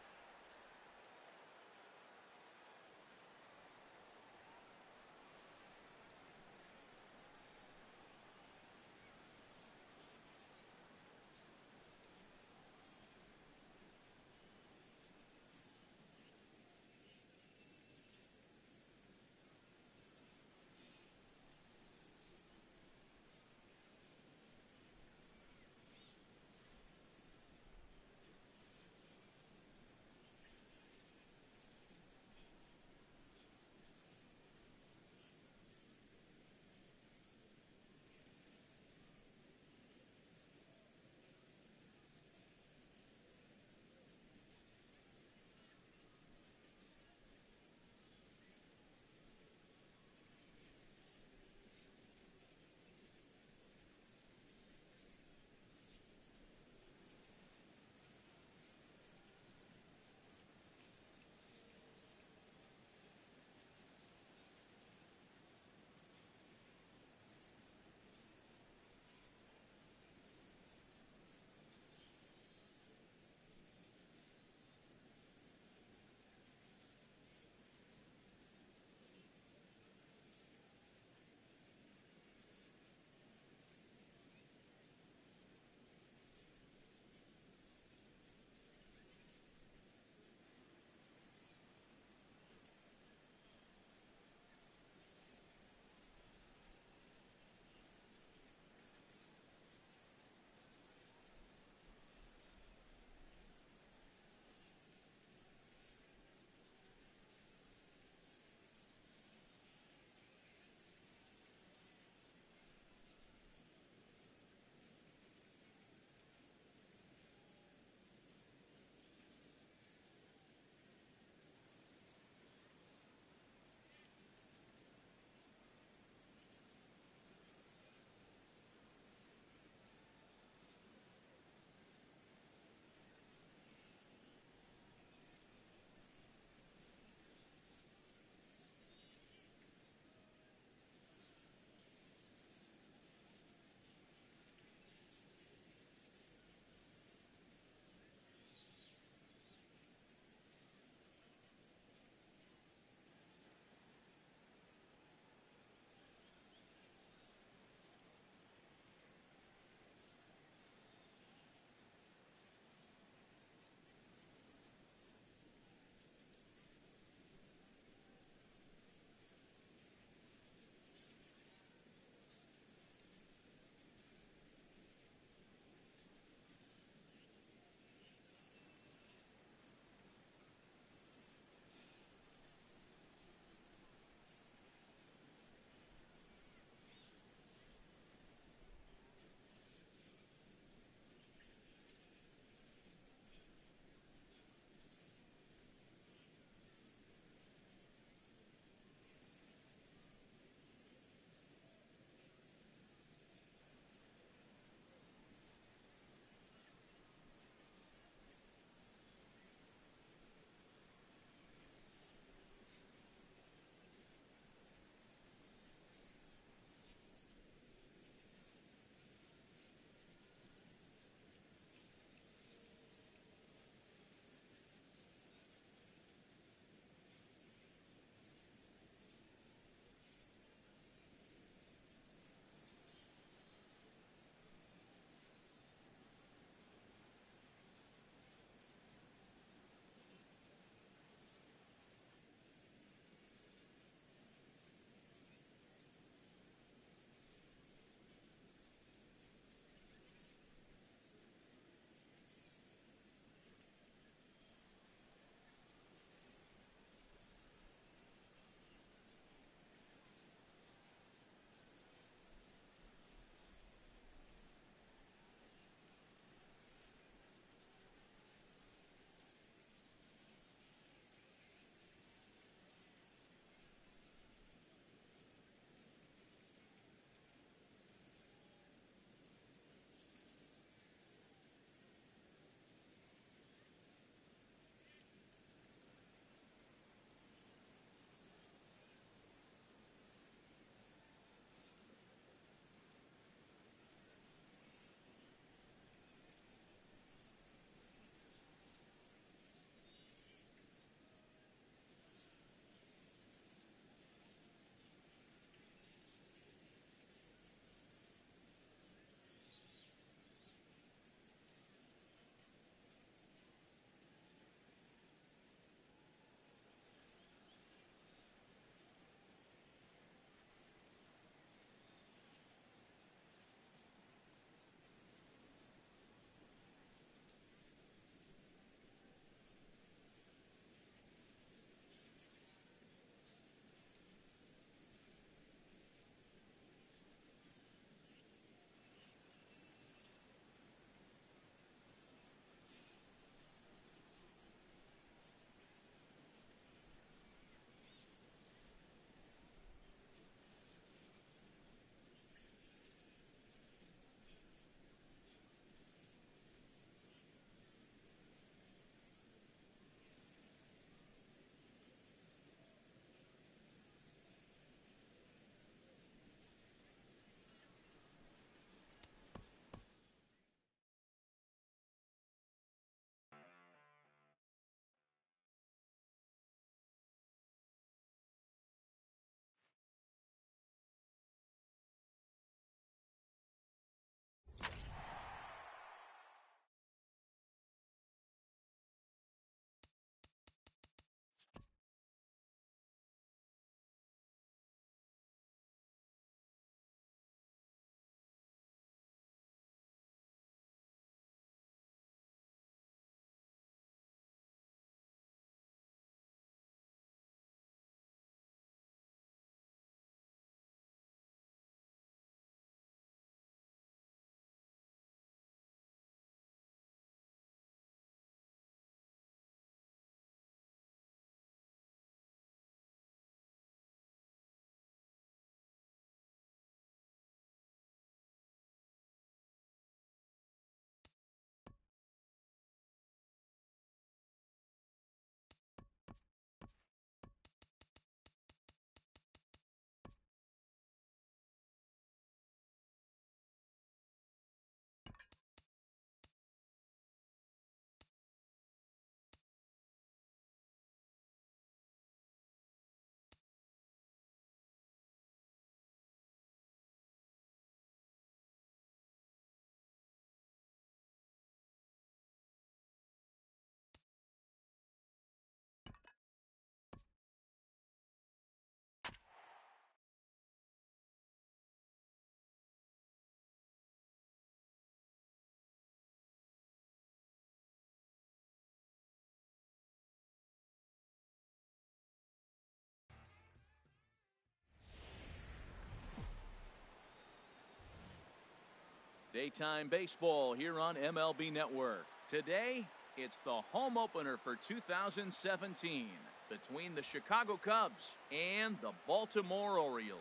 Daytime baseball here on MLB Network. Today, it's the home opener for 2017 between the Chicago Cubs and the Baltimore Orioles.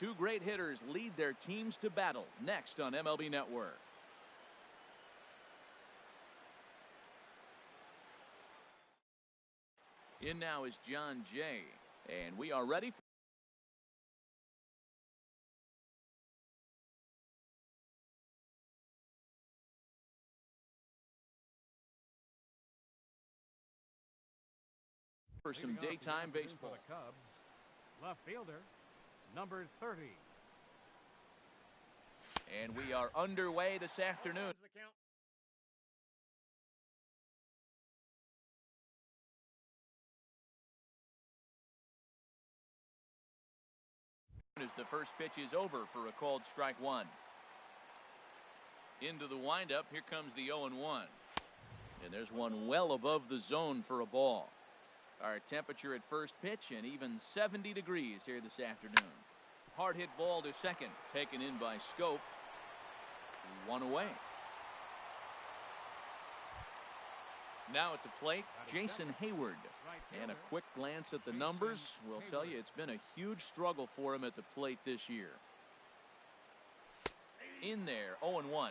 Two great hitters lead their teams to battle next on MLB Network. In now is John Jay, and we are ready for some daytime baseball. For the Cubs, left fielder, number 30. And we are underway this afternoon. As the first pitch is over for a called strike one. Into the windup, here comes the 0-1. And there's one well above the zone for a ball. Our temperature at first pitch and even 70 degrees here this afternoon. Hard hit ball to second, taken in by Scope. One away. Now at the plate, Jason Hayward. And a quick glance at the numbers will tell you it's been a huge struggle for him at the plate this year. In there, 0-1.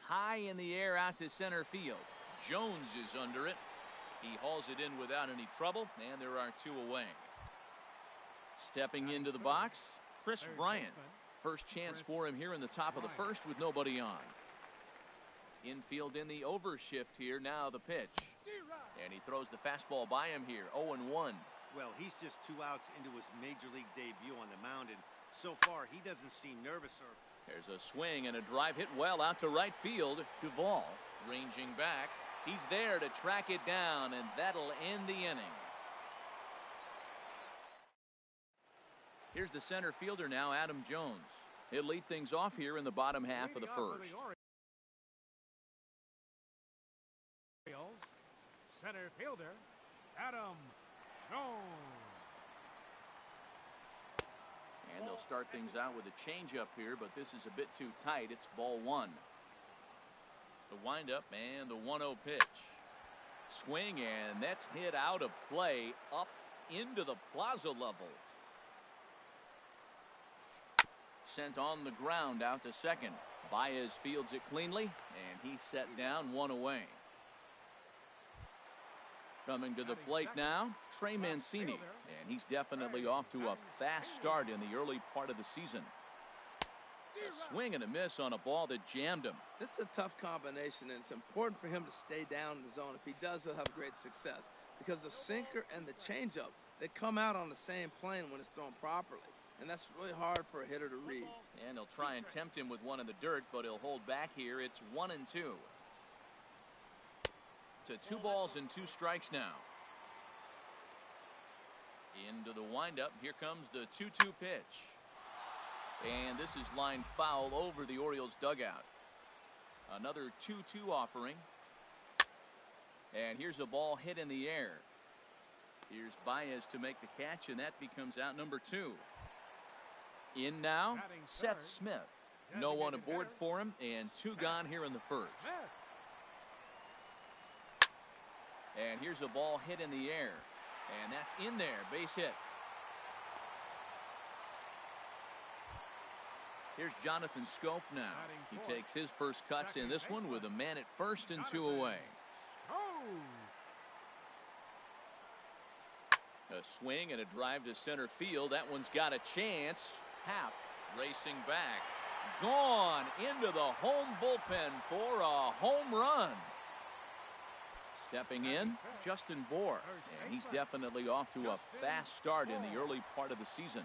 High in the air out to center field. Jones is under it. He hauls it in without any trouble, and there are two away. Stepping into the box, Chris Bryant. First chance for him here in the top of the first with nobody on. Infield in the overshift here. Now the pitch. And he throws the fastball by him here. 0-1. Well, he's just 2 outs into his major league debut on the mound, and so far he doesn't seem nervous or... There's a swing and a drive hit well out to right field. Duvall ranging back. He's there to track it down, and that'll end the inning. Here's the center fielder now, Adam Jones. He'll lead things off here in the bottom half of the first. Center fielder, Adam Jones. And they'll start things out with a changeup here, but this is a bit too tight. It's ball one. The windup and the 1-0 pitch. Swing, and that's hit out of play up into the plaza level. Sent on the ground out to second. Baez fields it cleanly, and he's set down, one away. Coming to the plate now, Trey Mancini, and he's definitely off to a fast start in the early part of the season. A swing and a miss on a ball that jammed him. This is a tough combination, and it's important for him to stay down in the zone. If he does, he'll have great success, because the sinker and the changeup, they come out on the same plane when it's thrown properly, and that's really hard for a hitter to read. And he'll try and tempt him with one in the dirt, but he'll hold back here. It's 1-2. To 2 balls and 2 strikes now. Into the windup. Here comes the 2-2 pitch. And this is lined foul over the Orioles dugout. Another 2-2 offering. And here's a ball hit in the air. Here's Baez to make the catch, and that becomes out number 2. In now, Seth Smith. No one aboard for him, and 2 gone here in the first. And here's a ball hit in the air. And that's in there. Base hit. Here's Jonathan Scope now. He takes his first cuts in this one with a man at first and 2 away. A swing and a drive to center field. That one's got a chance. Happ racing back. Gone into the home bullpen for a home run. Stepping in, Justin Bohr, and he's definitely off to a fast start in the early part of the season.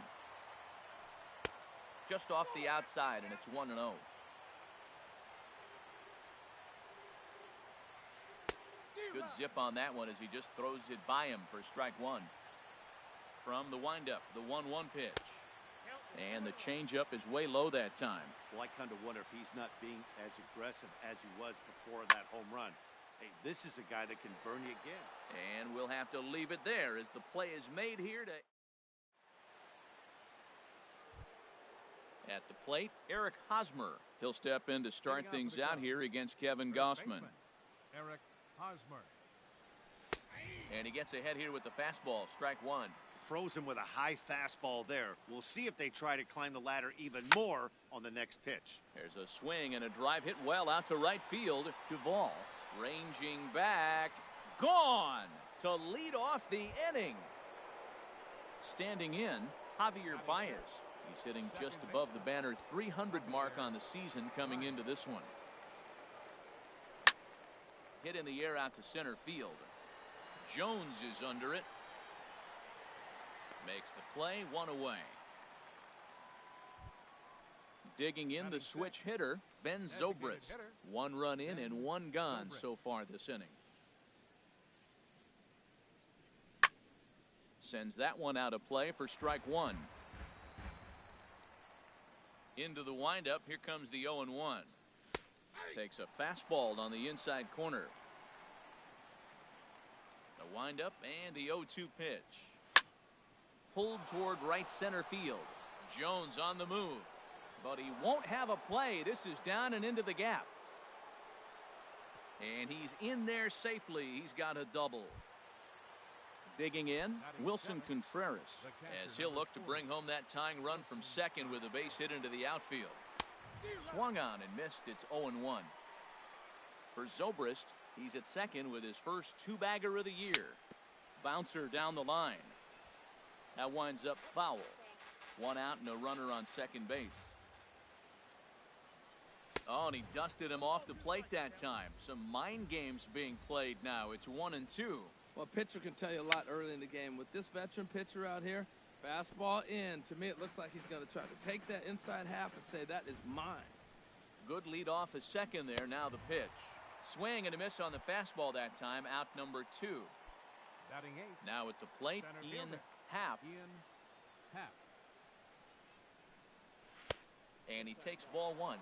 Just off the outside, and it's 1-0. Good zip on that one as he just throws it by him for strike one. From the windup, the 1-1 pitch. And the changeup is way low that time. Well, I kind of wonder if he's not being as aggressive as he was before that home run. Hey, this is a guy that can burn you again. And we'll have to leave it there as the play is made here to... At the plate, Eric Hosmer. He'll step in to start things out here against Kevin Gossman. Eric Hosmer. And he gets ahead here with the fastball, strike one. Frozen with a high fastball there. We'll see if they try to climb the ladder even more on the next pitch. There's a swing and a drive hit well out to right field. Duvall ranging back, gone to lead off the inning. Standing in, Javier Baez. He's hitting just above the banner 300 mark on the season coming into this one. Hit in the air out to center field. Jones is under it. Makes the play, one away. Digging in the switch hitter, Ben Zobrist. 1 run in and 1 gone so far this inning. Sends that one out of play for strike one. Into the windup, here comes the 0-1. Takes a fastball on the inside corner. The windup and the 0-2 pitch. Pulled toward right center field. Jones on the move. But he won't have a play. This is down and into the gap. And he's in there safely. He's got a double. Digging in, Wilson Contreras, as he'll look to bring home that tying run from second with a base hit into the outfield. Swung on and missed. It's 0-1. For Zobrist, he's at second with his first 2-bagger of the year. Bouncer down the line. That winds up foul. 1 out and a runner on second base. Oh, and he dusted him off the plate that time. Some mind games being played now. It's 1-2. Well, a pitcher can tell you a lot early in the game. With this veteran pitcher out here, fastball in. To me, it looks like he's going to try to take that inside half and say, that is mine. Good lead off at second there. Now the pitch. Swing and a miss on the fastball that time. Out number 2. Batting eighth. Now at the plate, Ian Happ. And he takes ball 1.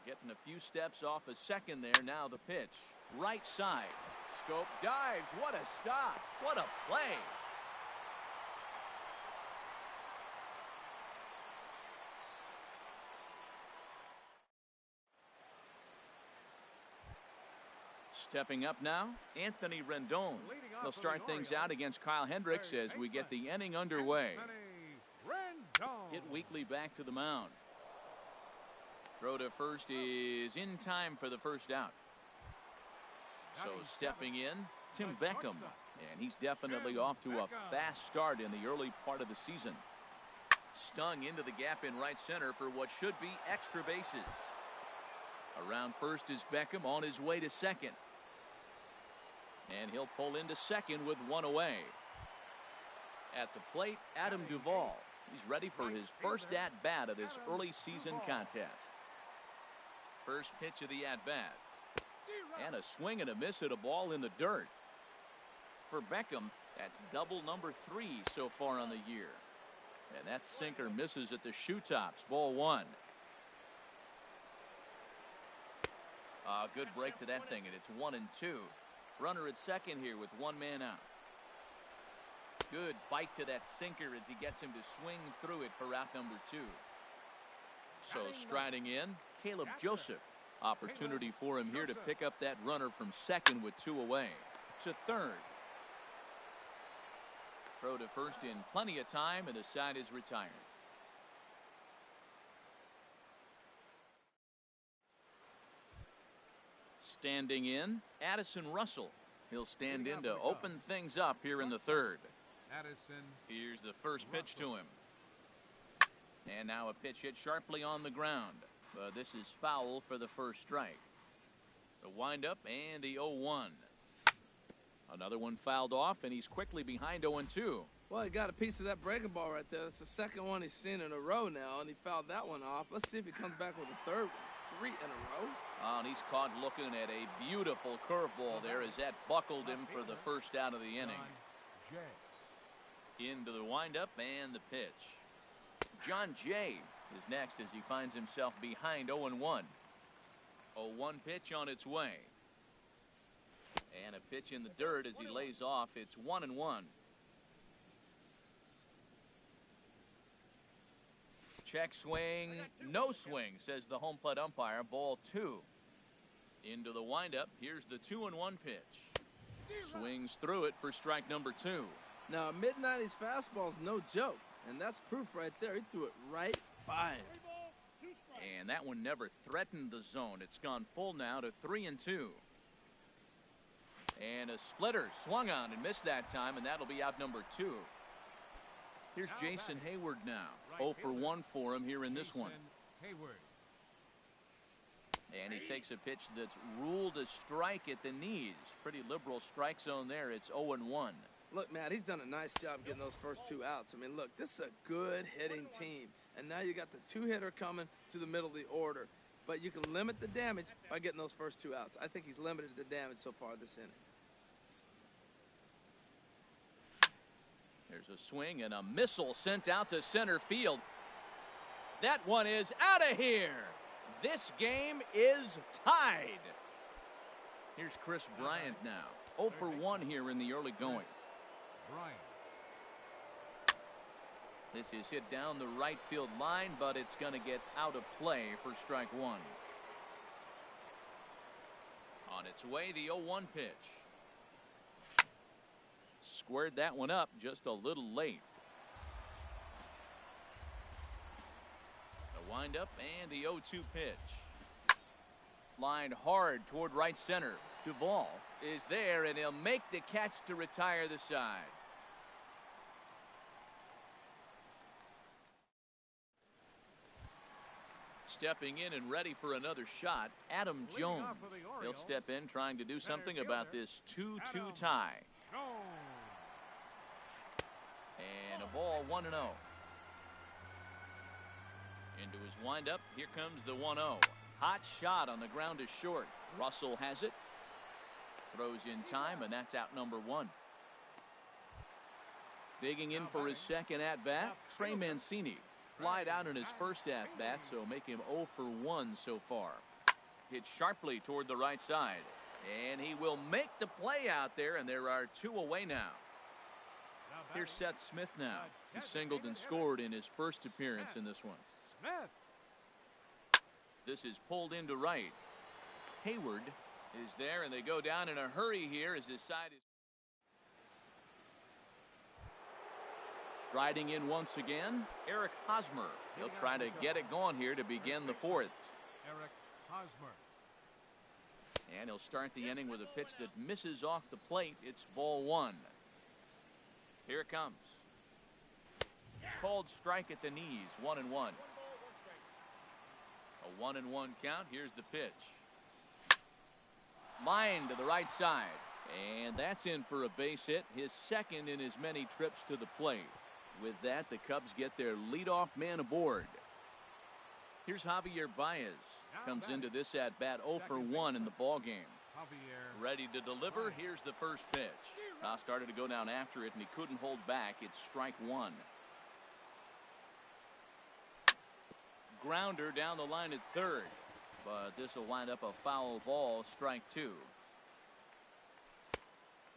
Getting a few steps off a second there. Now the pitch. Right side. Scope dives. What a stop. What a play. Stepping up now, Anthony Rendon. They'll start things out against Kyle Hendricks as we get the inning underway. Hit weekly back to the mound. Throw to first is in time for the first out. So stepping in, Tim Beckham. And he's definitely off to a fast start in the early part of the season. Stung into the gap in right center for what should be extra bases. Around first is Beckham on his way to second. And he'll pull into second with 1 away. At the plate, Adam Duvall. He's ready for his first at-bat of this early season contest. First pitch of the at-bat. And a swing and a miss at a ball in the dirt. For Beckham, that's double number 3 so far on the year. And that sinker misses at the shoe tops. Ball 1. Good break to that thing, and it's 1-2. Runner at second here with 1 man out. Good bite to that sinker as he gets him to swing through it for out number 2. So striding in, Caleb Joseph. Opportunity for him here to pick up that runner from second with 2 away. To third. Throw to first in plenty of time, and the side is retired. Standing in, Addison Russell. He'll stand in to open things up here in the third. Addison. Here's the first pitch to him. And now a pitch hit sharply on the ground. But this is foul for the first strike. The windup and the 0-1. Another one fouled off, and he's quickly behind 0-2. Well, he got a piece of that breaking ball right there. That's the second one he's seen in a row now, and he fouled that one off. Let's see if he comes back with a third one. 3 in a row. And he's caught looking at a beautiful curveball there as that buckled him for the first out of the inning. Into the windup and the pitch. John Jay is next as he finds himself behind 0-1. 0-1 pitch on its way. And a pitch in the dirt as he lays off. It's 1-1. Check swing, no swing, says the home plate umpire. Ball 2. Into the windup. Here's the 2-1 pitch. Swings through it for strike number 2. Now, a mid-90s fastball's no joke, and that's proof right there. He threw it right by him. And that one never threatened the zone. It's gone full now to 3-2. And a splitter swung on and missed that time, and that'll be out number 2. Here's Jason Hayward now. 0 for 1 for him here in this one. And he takes a pitch that's ruled a strike at the knees. Pretty liberal strike zone there. It's 0-1. Look, Matt, he's done a nice job getting those first 2 outs. I mean, look, this is a good hitting team. And now you got the 2-hitter coming to the middle of the order. But you can limit the damage by getting those first 2 outs. I think he's limited the damage so far this inning. There's a swing and a missile sent out to center field. That one is out of here. This game is tied. Here's Chris Bryant now. 0 for 1 here in the early going. This is hit down the right field line, but it's going to get out of play for strike 1. On its way, the 0-1 pitch. Squared that one up just a little late. The windup and the 0-2 pitch. Lined hard toward right center. Duvall is there, and he'll make the catch to retire the side. Stepping in and ready for another shot, Adam Jones. He'll step in trying to do something about this 2-2 tie. And a ball 1-0. Into his windup. Here comes the 1-0. Hot shot on the ground is short. Russell has it. Throws in time, and that's out number 1. Digging in for his second at-bat, Trey Mancini. Flied out in his first at-bat, so make him 0 for 1 so far. Hit sharply toward the right side. And he will make the play out there, and there are 2 away now. Here's Seth Smith now. He singled and scored in his first appearance in this one. This is pulled into right. Hayward is there, and they go down in a hurry here as his side is striding in once again. Eric Hosmer. He'll try to get it going here to begin the 4th. Eric Hosmer. And he'll start the inning with a pitch that misses off the plate. It's ball 1. Here it comes. Called strike at the knees. 1-1. A 1-1 count. Here's the pitch. Line to the right side. And that's in for a base hit. His second in as many trips to the plate. With that, the Cubs get their leadoff man aboard. Here's Javier Baez. Comes into this at-bat 0 for 1 in the ballgame. Ready to deliver. Here's the first pitch. Started to go down after it, and he couldn't hold back. It's strike 1. Grounder down the line at third. But this will wind up a foul ball. Strike 2.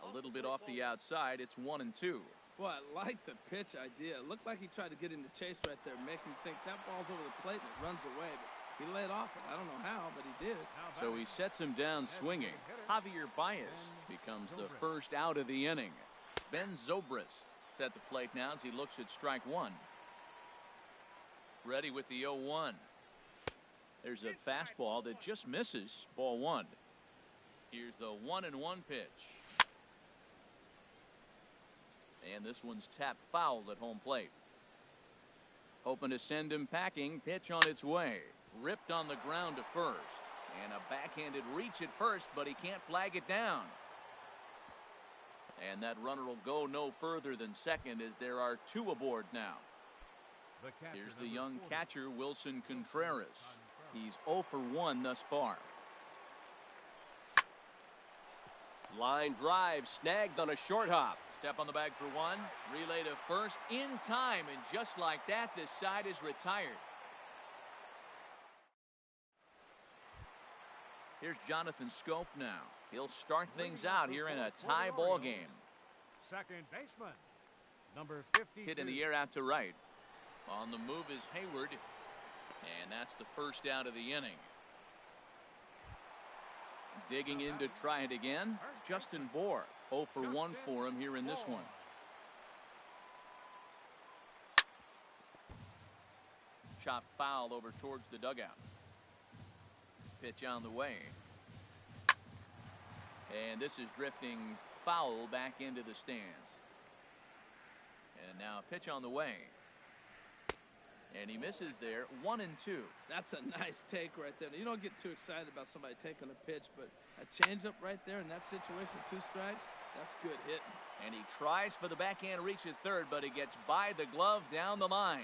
A little bit off the outside. It's 1-2. Boy, I like the pitch idea. It looked like he tried to get into chase right there, make him think that ball's over the plate and it runs away. But he laid off it. I don't know how, but he did. So he sets him down swinging. Javier Baez becomes the first out of the inning. Ben Zobrist is at the plate now as he looks at strike 1. Ready with the 0-1. There's a fastball that just misses. Ball 1. Here's the 1-1 pitch. And this one's tapped foul at home plate. Hoping to send him packing. Pitch on its way. Ripped on the ground to first. And a backhanded reach at first, but he can't flag it down. And that runner will go no further than second as there are 2 aboard now. Here's the young catcher, Wilson Contreras. He's 0 for 1 thus far. Line drive snagged on a short hop. Step on the bag for 1. Relay to first in time, and just like that, this side is retired. Here's Jonathan Scope now. He'll start things out here in a tie ball game. Second baseman, number 52. Hit in the air out to right. On the move is Hayward, and that's the first out of the inning. Digging in to try it again, Justin Bohr. 0 for 1 for him here in this one. Chop foul over towards the dugout. Pitch on the way. And this is drifting foul back into the stands. And now a pitch on the way. And he misses there. 1-2. That's a nice take right there. You don't get too excited about somebody taking a pitch, but a changeup right there in that situation, 2 strikes, that's good hitting. And he tries for the backhand reach at third, but he gets by the glove down the line.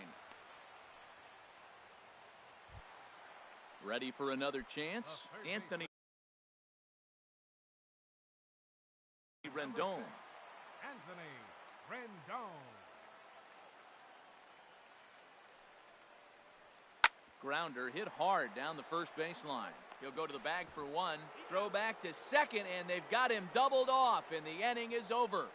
Ready for another chance, Anthony Rendon. Anthony Rendon. Grounder hit hard down the first baseline. He'll go to the bag for 1. Throw back to second, and they've got him doubled off, and the inning is over.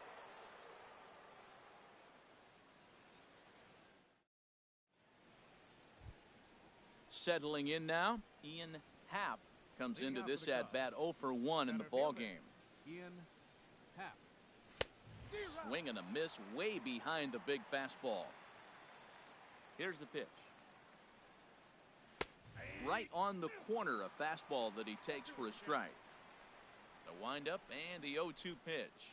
Settling in now, Ian Happ comes into this at bat 0 for 1 in the ball game. Ian Happ. Swing and a miss way behind the big fastball. Here's the pitch. Right on the corner, a fastball that he takes for a strike. The windup and the 0-2 pitch.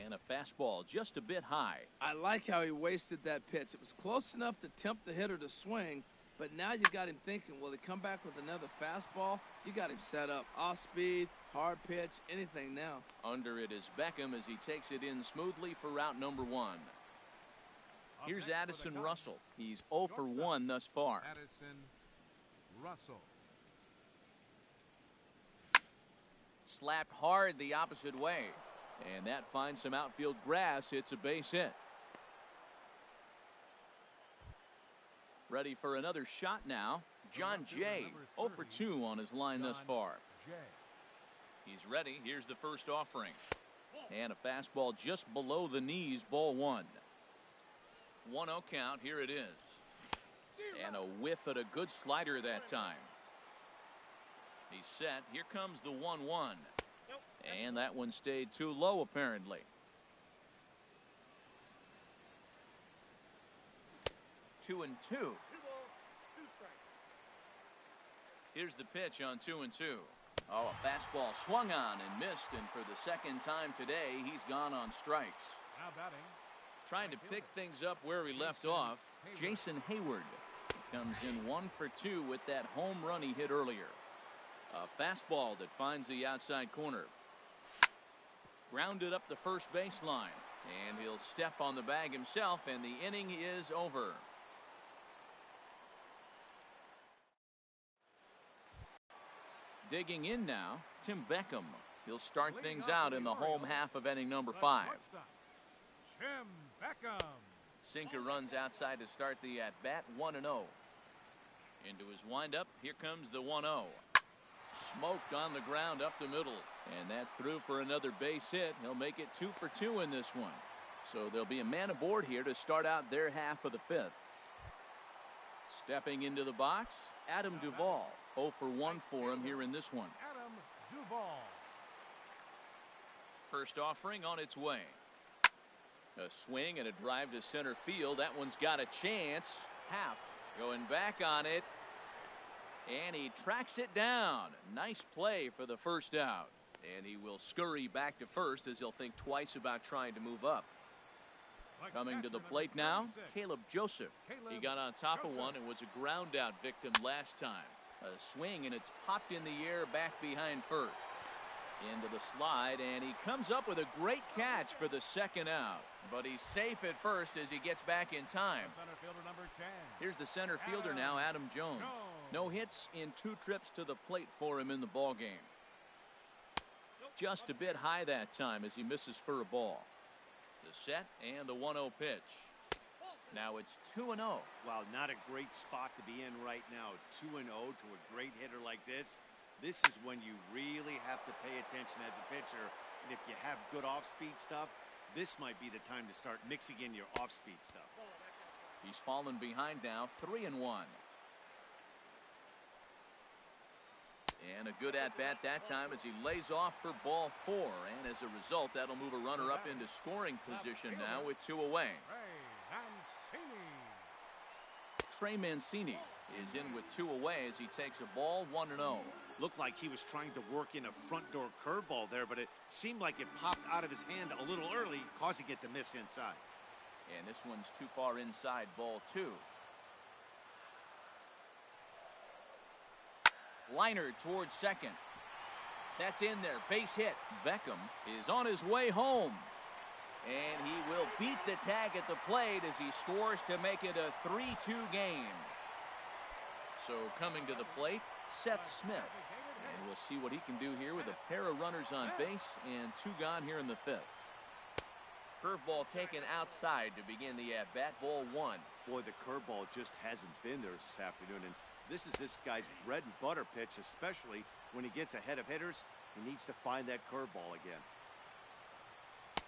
And a fastball just a bit high. I like how he wasted that pitch. It was close enough to tempt the hitter to swing, but now you got him thinking, will he come back with another fastball? You got him set up. Off speed, hard pitch, anything now. Under it is Beckham as he takes it in smoothly for route number 1. Here's Addison Russell. He's 0 for 1 thus far. Addison Russell. Slapped hard the opposite way. And that finds some outfield grass. It's a base hit. Ready for another shot now. John Jay, 0 for 2 on his line thus far. He's ready. Here's the first offering. And a fastball just below the knees, ball 1. 1-0 count. Here it is. And a whiff at a good slider that time. He's set. Here comes the 1-1. And that one stayed too low, apparently. 2-2. Here's the pitch on 2-2. Oh, a fastball swung on and missed, and for the second time today, he's gone on strikes. Now batting. Trying to pick things up where we left off, Jason Hayward comes in 1 for 2 with that home run he hit earlier. A fastball that finds the outside corner. Grounded up the first baseline, and he'll step on the bag himself, and the inning is over. Digging in now, Tim Beckham. He'll start things out in the home half of inning number 5. Tim Beckham. Sinker runs outside to start the at-bat, 1-0. Into his windup, here comes the 1-0. Smoked on the ground up the middle, and that's through for another base hit. He'll make it 2 for 2 in this one. So there'll be a man aboard here to start out their half of the 5th. Stepping into the box, Adam Duvall. 0 for 1 for him here in this one. Adam Duvall. First offering on its way. A swing and a drive to center field. That one's got a chance. Happ going back on it. And he tracks it down. Nice play for the first out. And he will scurry back to first as he'll think twice about trying to move up. Coming to the plate now, Caleb Joseph. He got on top of one and was a ground out victim last time. A swing and it's popped in the air back behind first. Into the slide, and he comes up with a great catch for the second out. But he's safe at first as he gets back in time. Here's the center fielder now, Adam Jones. No hits in 2 trips to the plate for him in the ball game. Just a bit high that time as he misses for a ball. The set and the 1-0 pitch. Now it's 2-0. Wow, not a great spot to be in right now. 2-0 to a great hitter like this. This is when you really have to pay attention as a pitcher. And if you have good off-speed stuff, this might be the time to start mixing in your off-speed stuff. He's fallen behind now, 3-1. And a good at-bat that time as he lays off for ball 4. And as a result, that'll move a runner up into scoring position now with 2 away. Trey Mancini is in with 2 away as he takes a ball 1-0. Looked like he was trying to work in a front door curveball there, but it seemed like it popped out of his hand a little early, causing it to miss inside. And this one's too far inside, ball 2. Liner towards second. That's in there, base hit. Beckham is on his way home. And he will beat the tag at the plate as he scores to make it a 3-2 game. So coming to the plate, Seth Smith. And we'll see what he can do here with a pair of runners on base and 2 gone here in the 5th. Curveball taken outside to begin the at-bat, ball 1. Boy, the curveball just hasn't been there this afternoon, and this is this guy's bread and butter pitch, especially when he gets ahead of hitters. He needs to find that curveball again.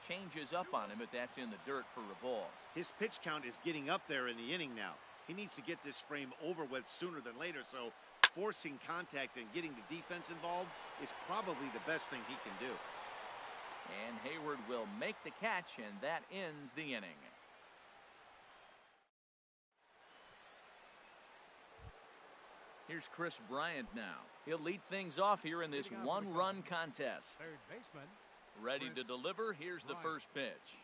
Changes up on him, but that's in the dirt for a ball. His pitch count is getting up there in the inning now. He needs to get this frame over with sooner than later, so forcing contact and getting the defense involved is probably the best thing he can do. And Hayward will make the catch, and that ends the inning. Here's Chris Bryant now. He'll lead things off here in this 1-run contest. Third baseman. Ready to deliver. Here's the first pitch.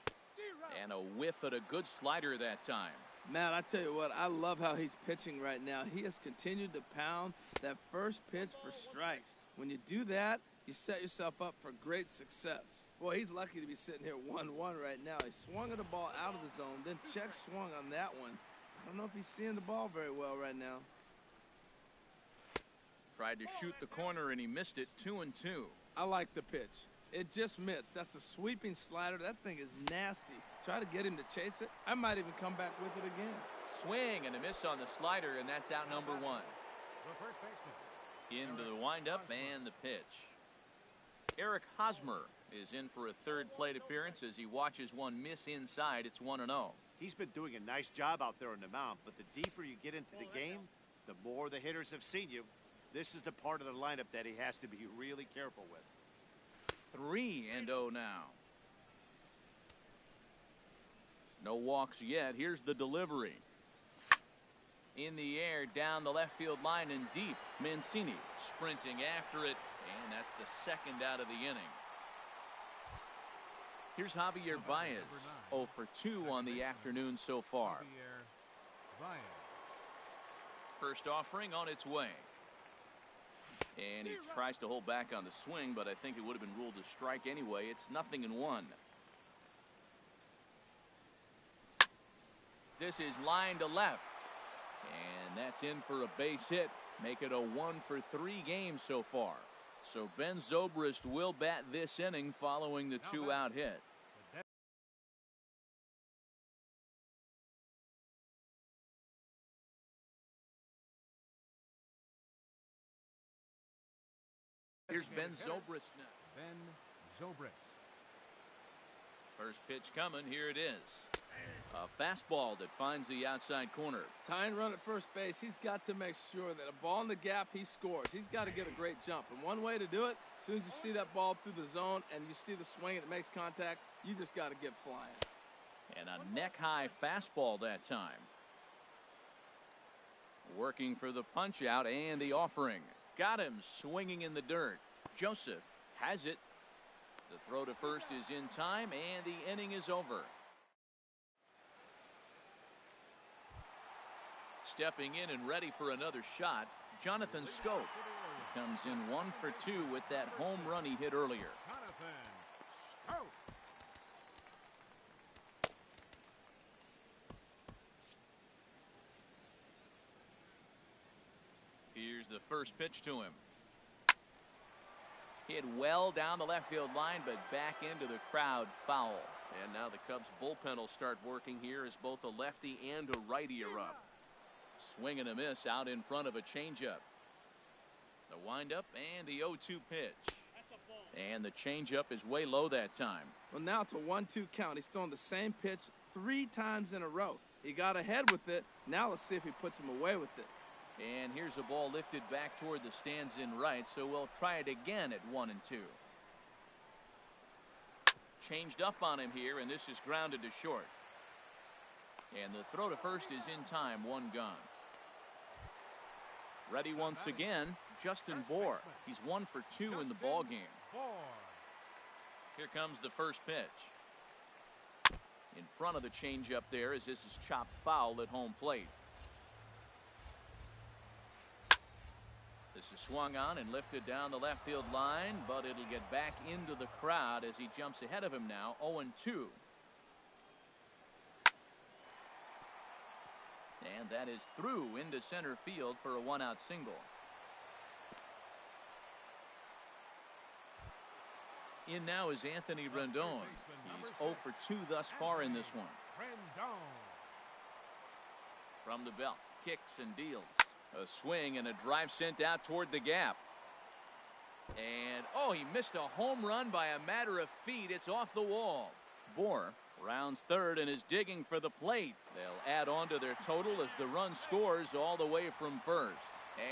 And a whiff at a good slider that time. Man, I tell you what, I love how he's pitching right now. He has continued to pound that first pitch for strikes. When you do that, you set yourself up for great success. Boy, he's lucky to be sitting here 1-1 right now. He swung at the ball out of the zone, then check swung on that one. I don't know if he's seeing the ball very well right now. Tried to shoot the corner, and he missed it, 2-2. I like the pitch. It just missed. That's a sweeping slider. That thing is nasty. Try to get him to chase it. I might even come back with it again. Swing and a miss on the slider, and that's out number 1. The first baseman. Into the windup and the pitch. Eric Hosmer is in for a third plate appearance as he watches one miss inside. It's 1-0. He's been doing a nice job out there on the mound, but the deeper you get into the game, the more the hitters have seen you. This is the part of the lineup that he has to be really careful with. 3-0 now. No walks yet. Here's the delivery. In the air, down the left field line and deep. Mancini sprinting after it, and that's the second out of the inning. Here's Javier Baez, 0 for 2 on the afternoon so far. First offering on its way. And he tries to hold back on the swing, but I think it would have been ruled a strike anyway. It's 0-1. This is line to left. And that's in for a base hit. Make it a 1 for 3 game so far. So Ben Zobrist will bat this inning following the 2-out hit. Here's Ben Zobrist now. Ben Zobrist. First pitch coming. Here it is. A fastball that finds the outside corner. Tying run at first base, he's got to make sure that a ball in the gap, he scores. He's got to get a great jump. And one way to do it, as soon as you see that ball through the zone and you see the swing and it makes contact, you just got to get flying. And a neck-high fastball that time. Working for the punch-out and the offering. Got him swinging in the dirt. Joseph has it. The throw to first is in time, and the inning is over. Stepping in and ready for another shot, Jonathan Schoop. He comes in 1 for 2 with that home run he hit earlier. Jonathan Schoop. Here's the first pitch to him. Hit well down the left field line, but back into the crowd, foul. And now the Cubs bullpen will start working here as both a lefty and a righty are up. Swing and a miss out in front of a changeup. The windup and the 0-2 pitch. And the changeup is way low that time. Well, now it's a 1-2 count. He's throwing the same pitch 3 times in a row. He got ahead with it. Now let's see if he puts him away with it. And here's a ball lifted back toward the stands in right, so we'll try it again at 1-2. Changed up on him here, and this is grounded to short. And the throw to first is in time, one gone. Ready once again, Justin Bohr. He's 1 for 2 in the ball game. Here comes the first pitch. In front of the changeup there as this is chopped foul at home plate. This is swung on and lifted down the left field line, but it'll get back into the crowd as he jumps ahead of him now, 0-2. And that is through into center field for a one-out single. In now is Anthony Rendon. He's 0 for 2 thus far in this one. From the belt, kicks and deals. A swing and a drive sent out toward the gap. And, oh, he missed a home run by a matter of feet. It's off the wall. Bohr rounds third and is digging for the plate. They'll add on to their total as the run scores all the way from first.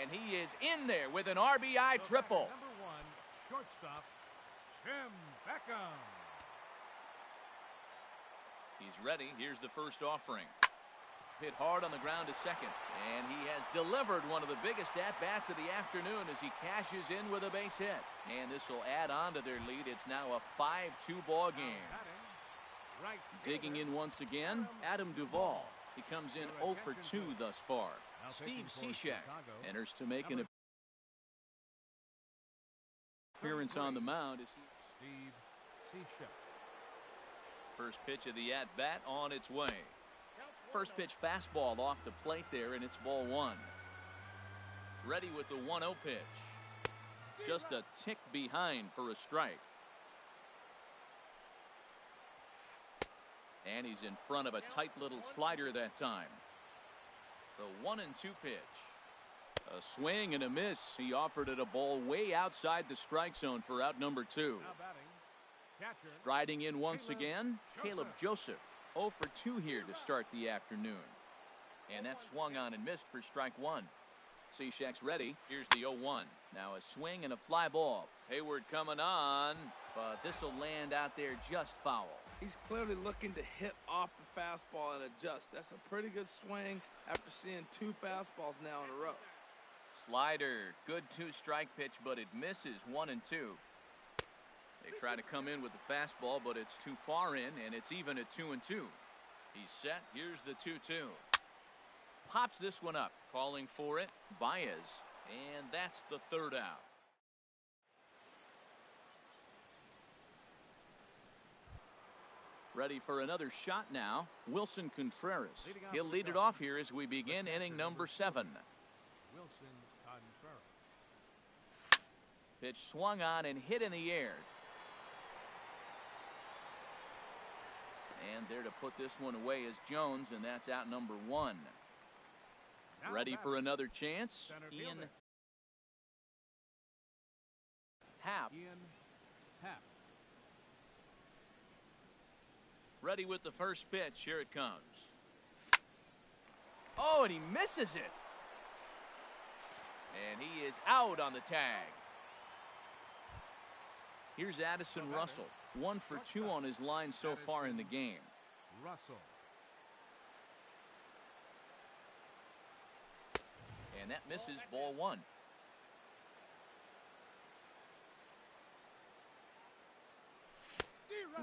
And he is in there with an RBI triple. Number 1, shortstop, Tim Beckham. He's ready. Here's the first offering. Hit hard on the ground to second. And he has delivered one of the biggest at-bats of the afternoon as he cashes in with a base hit. And this will add on to their lead. It's now a 5-2 ball game. Digging in once again, Adam Duvall. He comes in 0 for 2 thus far. Steve Cishek enters to make an appearance on the mound. Steve Cishek. First pitch of the at-bat on its way. First pitch fastball off the plate there, and it's ball 1. Ready with the 1-0 pitch. Just a tick behind for a strike. And he's in front of a tight little slider that time. The 1-2 pitch. A swing and a miss. He offered it a ball way outside the strike zone for out number 2. Striding in once again, Caleb Joseph. 0 for 2 here to start the afternoon. And that swung on and missed for strike 1. Cishek's ready. Here's the 0-1. Now a swing and a fly ball. Hayward coming on, but this will land out there just foul. He's clearly looking to hit off the fastball and adjust. That's a pretty good swing after seeing 2 fastballs now in a row. Slider, good 2-strike pitch, but it misses 1-2. They try to come in with the fastball, but it's too far in, and it's even at 2-2. He's set. Here's the 2-2. Pops this one up, calling for it, Baez, and that's the third out. Ready for another shot now, Wilson Contreras. He'll lead it off here as we begin inning number 7. Wilson Contreras. Pitch swung on and hit in the air. And there to put this one away is Jones, and that's out number 1. Ready for another chance, Ian Happ. Ready with the first pitch. Here it comes. Oh, and he misses it. And he is out on the tag. Here's Addison Russell. 1 for 2 on his line so far in the game. Russell. And that misses ball 1.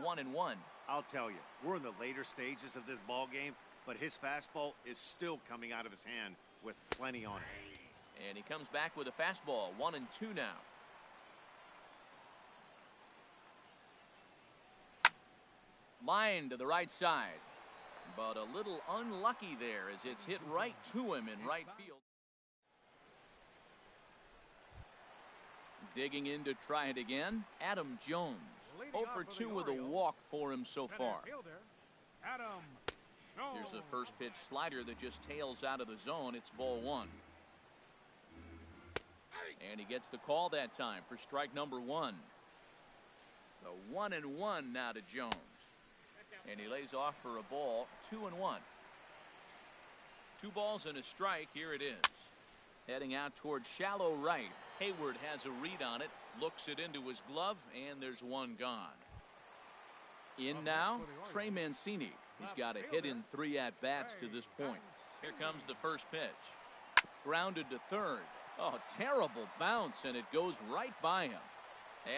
One and one. I'll tell you, we're in the later stages of this ball game, but his fastball is still coming out of his hand with plenty on it. And he comes back with a fastball. 1-2 now. Line to the right side, but a little unlucky there as it's hit right to him in right field. Digging in to try it again, Adam Jones. 0 for 2 with a walk for him so far. Here's a first pitch slider that just tails out of the zone. It's ball 1. And he gets the call that time for strike number 1. The 1-1 now to Jones. And he lays off for a ball. 2-1. 2 balls and a strike. Here it is. Heading out towards shallow right. Hayward has a read on it, looks it into his glove, and there's one gone. In now, Trey Mancini. He's got a hit in 3 at-bats to this point. Here comes the first pitch. Grounded to third. Oh, terrible bounce, and it goes right by him.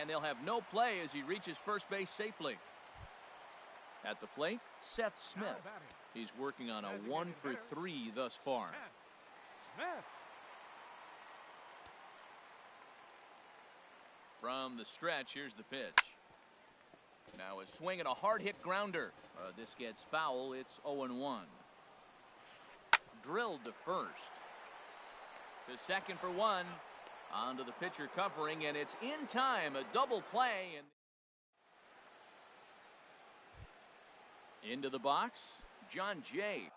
And they'll have no play as he reaches first base safely. At the plate, Seth Smith. He's working on a 1-for-3 thus far. From the stretch, here's the pitch. Now a swing and a hard hit grounder. This gets foul. It's 0-1. Drilled to first. To second for 1. On to the pitcher covering, and it's in time. A double play. And into the box, John Jay.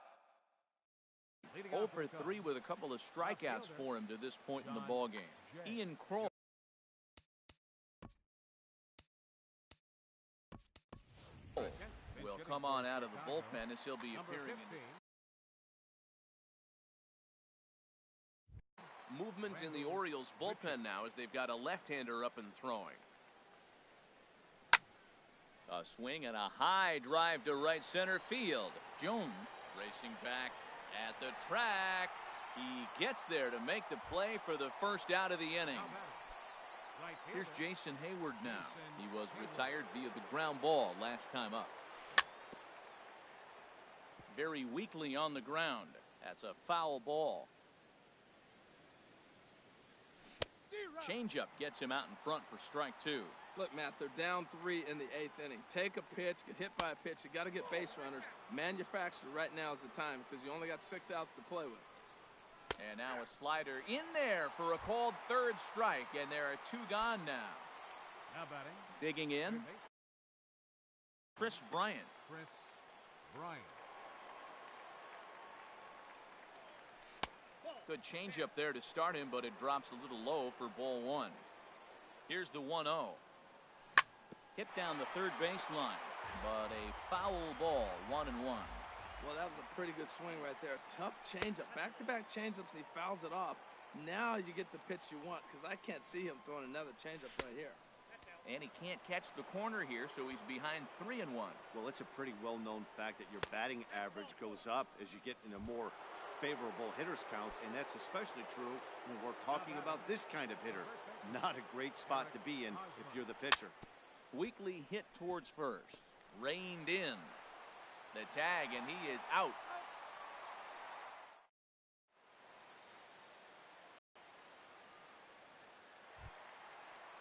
0 for 3 with a couple of strikeouts for him to this point in the ballgame. Ian Kroll. Will come on out of the bullpen as he'll be appearing in movement in the Orioles bullpen now as they've got a left-hander up and throwing. A swing and a high drive to right center field. Jones racing back at the track. He gets there to make the play for the first out of the inning. Here's Jason Hayward now. He was retired via the ground ball last time up. Very weakly on the ground. That's a foul ball. Changeup gets him out in front for strike 2. Look, Matt, they're down 3 in the 8th inning. Take a pitch, get hit by a pitch. You got to get base runners. Manufacture right now is the time because you only got 6 outs to play with. And now a slider in there for a called third strike, and there are 2 gone now. Now batting. Digging in, Chris Bryant. Good changeup there to start him, but it drops a little low for ball 1. Here's the 1-0. Hit down the third baseline, but a foul ball, 1-1. Well, that was a pretty good swing right there. Tough changeup. Back-to-back changeups, he fouls it off. Now you get the pitch you want because I can't see him throwing another changeup right here. And he can't catch the corner here, so he's behind 3-1. Well, it's a pretty well-known fact that your batting average goes up as you get in a more favorable hitters counts, and that's especially true when we're talking about this kind of hitter. Not a great spot to be in if you're the pitcher. Weakly hit towards first. Reined in. The tag, and he is out.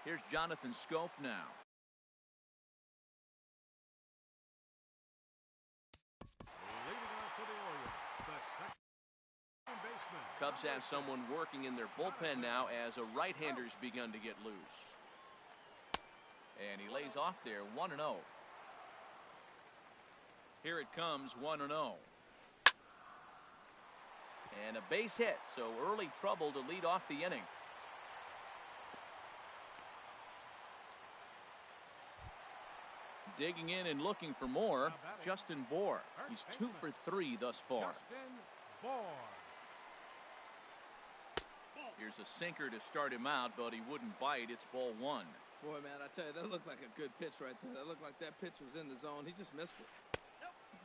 Here's Jonathan Scope now. Cubs have someone working in their bullpen now as a right-hander's begun to get loose. And he lays off there, 1-0. Here it comes, 1-0. And a base hit, so early trouble to lead off the inning. Digging in and looking for more, Justin Bour. He's 2 for 3 thus far. Here's a sinker to start him out, but he wouldn't bite. It's ball 1. Boy, man, I tell you, that looked like a good pitch right there. That looked like that pitch was in the zone. He just missed it.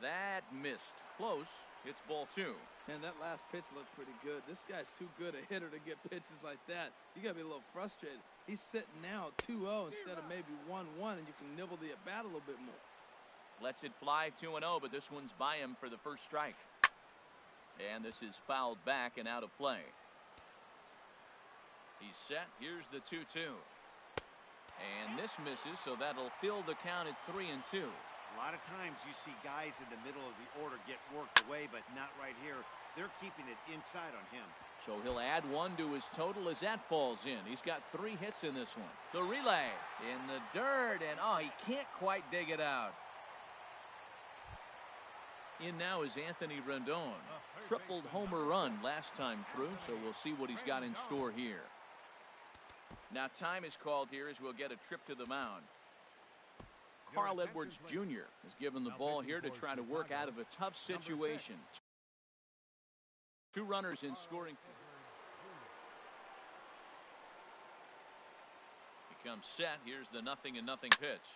That missed. Close. It's ball 2. And that last pitch looked pretty good. This guy's too good a hitter to get pitches like that. You got to be a little frustrated. He's sitting now 2-0 instead of maybe 1-1, and you can nibble the at-bat a little bit more. Lets it fly 2-0, but this one's by him for the first strike. And this is fouled back and out of play. He's set. Here's the 2-2. And this misses, so that'll fill the count at 3-2. A lot of times you see guys in the middle of the order get worked away, but not right here. They're keeping it inside on him. So he'll add 1 to his total as that falls in. He's got 3 hits in this one. The relay in the dirt, and oh, he can't quite dig it out. In now is Anthony Rendon. Tripled homer run last time through, so we'll see what he's got in store here. Now time is called here as we'll get a trip to the mound. Carl Edwards Jr. is given the ball here to try to work out of a tough situation. Two runners in scoring. He comes set. Here's the 0-0 pitch.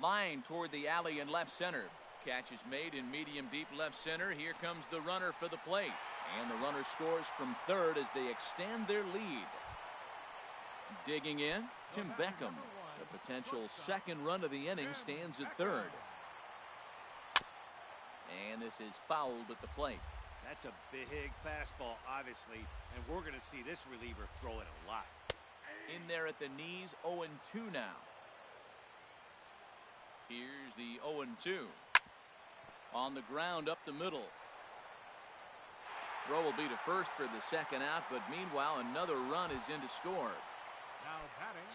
Line toward the alley in left center. Catch is made in medium deep left center. Here comes the runner for the plate. And the runner scores from third as they extend their lead. Digging in, Tim Beckham. The potential second run of the inning stands at third. And this is fouled at the plate. That's a big fastball, obviously, and we're going to see this reliever throw it a lot. In there at the knees, 0-2 now. Here's the 0-2. On the ground up the middle. Throw will be to first for the second out, but meanwhile another run is in to score.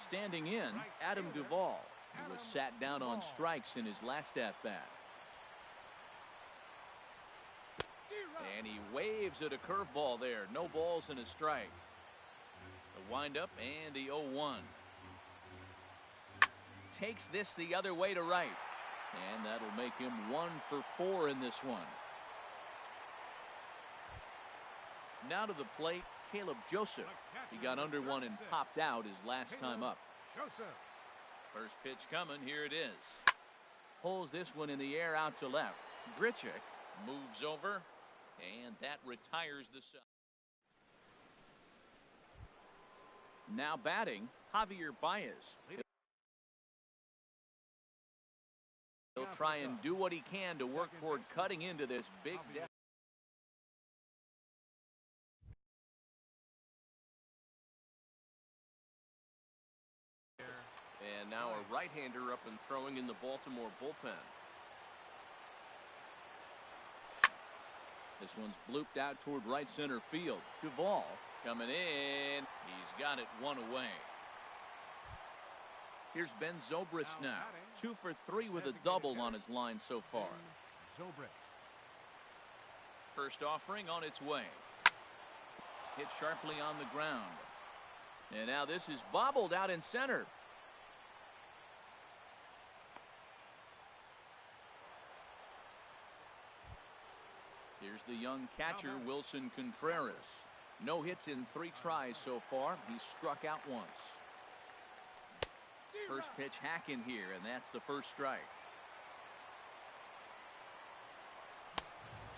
Standing in, Adam Duvall. He was sat down on strikes in his last at-bat. And he waves at a curveball there. No balls and a strike. The windup and the 0-1. Takes this the other way to right. And that'll make him 1 for 4 in this one. Now to the plate, Caleb Joseph. He got under one and popped out his last time up. First pitch coming. Here it is. Pulls this one in the air out to left. Grichuk moves over, and that retires the side. Now batting, Javier Baez. He'll try and do what he can to work toward cutting into this big deficit. And now a right-hander up and throwing in the Baltimore bullpen. This one's blooped out toward right center field. Duvall coming in. He's got it one away. Here's Ben Zobrist now. 2 for 3 with a double on his line so far. First offering on its way. Hit sharply on the ground. And now this is bobbled out in center. Here's the young catcher, Wilson Contreras. No hits in 3 tries so far. He's struck out once. First pitch hack in here, and that's the first strike.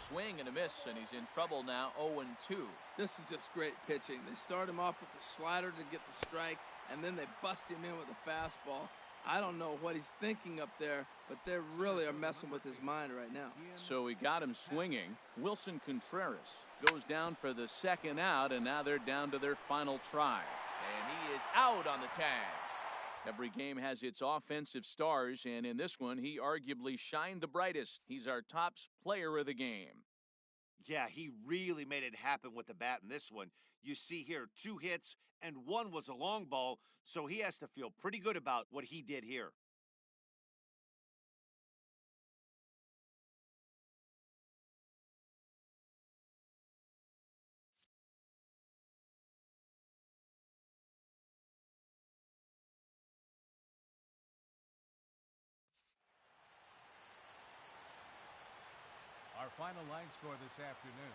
Swing and a miss, and he's in trouble now, 0-2. This is just great pitching. They start him off with the slider to get the strike, and then they bust him in with a fastball. I don't know what he's thinking up there, but they really are messing with his mind right now. So he got him swinging. Wilson Contreras goes down for the second out, and now they're down to their final try. And he is out on the tag. Every game has its offensive stars, and in this one, he arguably shined the brightest. He's our top player of the game. Yeah, he really made it happen with the bat in this one. You see here 2 hits, and 1 was a long ball, so he has to feel pretty good about what he did here. Our final line score this afternoon.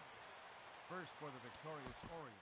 First for the victorious Orioles.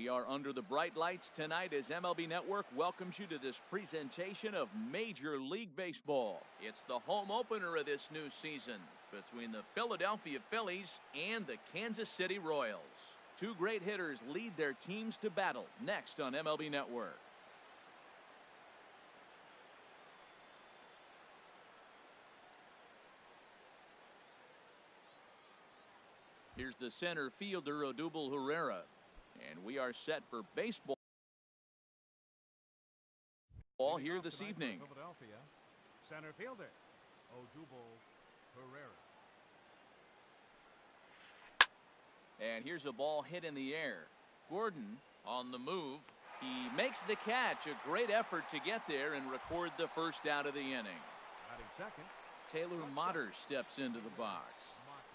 We are under the bright lights tonight as MLB Network welcomes you to this presentation of Major League Baseball. It's the home opener of this new season between the Philadelphia Phillies and the Kansas City Royals. Two great hitters lead their teams to battle next on MLB Network. Here's the center fielder, Odubel Herrera. And we are set for baseball here this evening. Philadelphia, center fielder, Odubel Herrera. And here's a ball hit in the air. Gordon on the move. He makes the catch. A great effort to get there and record the first out of the inning. Batting second, Taylor Motter steps into the box.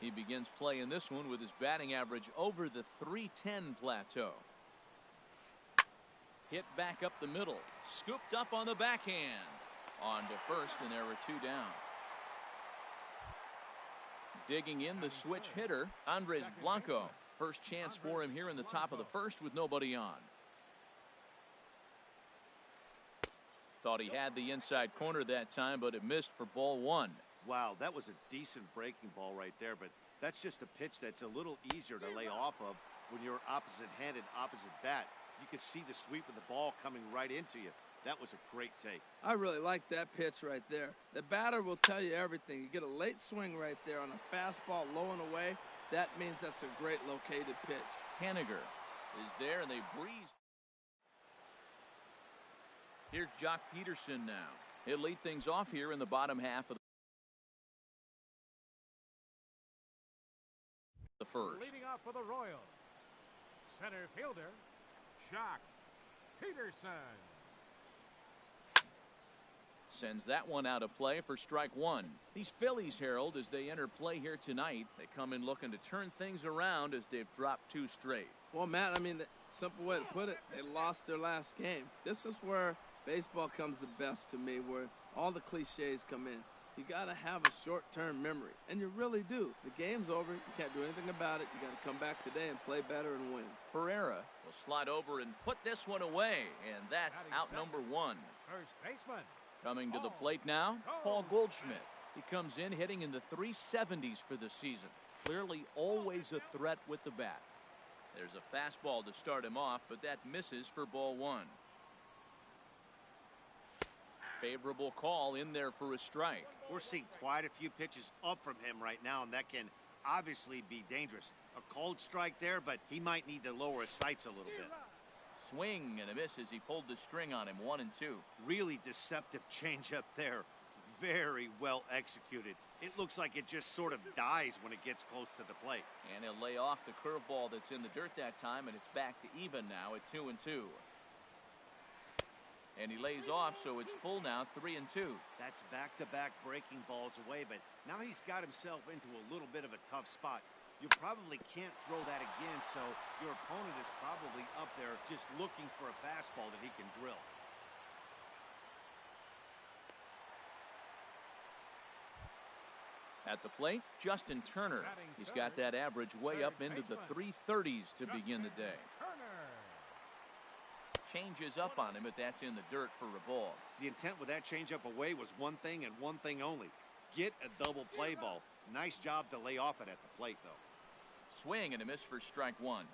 He begins play in this one with his batting average over the .310 plateau. Hit back up the middle. Scooped up on the backhand. On to first, and there were two down. Digging in the switch hitter, Andres Blanco. First chance for him here in the top of the first with nobody on. Thought he had the inside corner that time, but it missed for ball one. Wow, that was a decent breaking ball right there, but that's just a pitch that's a little easier to lay off of when you're opposite-handed, opposite bat. You could see the sweep of the ball coming right into you. That was a great take. I really like that pitch right there. The batter will tell you everything. You get a late swing right there on a fastball low and away. That means that's a great located pitch. Haniger is there, and they breeze. Here's Jock Peterson now. He'll lead things off here in the bottom half of the first. Leading off for the Royals, center fielder, Jock Peterson. Sends that one out of play for strike one. These Phillies, Harold, as they enter play here tonight, they come in looking to turn things around as they've dropped two straight. Well, Matt, I mean, the simple way to put it, they lost their last game. This is where baseball comes the best to me, where all the cliches come in. You got to have a short-term memory, and you really do. The game's over. You can't do anything about it. You got to come back today and play better and win. Herrera will slide over and put this one away, and that's out number one. First baseman. Coming to the plate now, Paul Goldschmidt. He comes in hitting in the 370s for the season. Clearly always a threat with the bat. There's a fastball to start him off, but that misses for ball one. Favorable call in there for a strike. We're seeing quite a few pitches up from him right now, and that can obviously be dangerous. A cold strike there, but he might need to lower his sights a little bit. Swing and a miss as he pulled the string on him, 1-2. Really deceptive changeup there. Very well executed. It looks like it just sort of dies when it gets close to the plate. And he'll lay off the curveball that's in the dirt that time, and it's back to even now at 2-2. And he lays off, so it's full now, 3-2. That's back-to-back breaking balls away, but now he's got himself into a little bit of a tough spot. You probably can't throw that again, so your opponent is probably up there just looking for a fastball that he can drill. At the plate, Justin Turner. He's got that average way up into the 330s to begin the day. Changes up on him, but that's in the dirt for a ball. The intent with that changeup away was one thing and one thing only. Get a double play ball. Nice job to lay off it at the plate, though. Swing and a miss for strike one.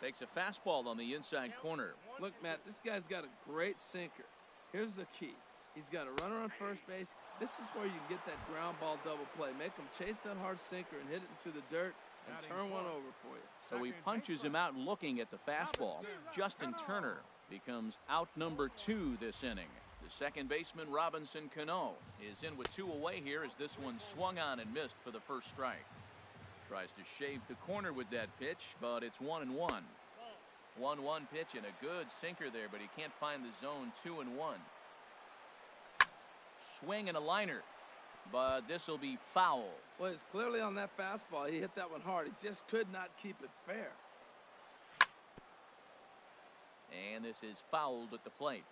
Takes a fastball on the inside corner. Look, Matt, this guy's got a great sinker. Here's the key. He's got a runner on first base. This is where you can get that ground ball double play. Make him chase that hard sinker and hit it into the dirt and turn one over for you. So he punches him out looking at the fastball. Justin Turner becomes out number 2 this inning. The second baseman, Robinson Cano, is in with 2 away here as this one swung on and missed for the first strike. Tries to shave the corner with that pitch, but it's 1-1. 1-1 pitch and a good sinker there, but he can't find the zone. 2-1. Swing and a liner, but this will be foul. Well, it's clearly on that fastball. He hit that one hard. He just could not keep it fair. And this is fouled at the plate.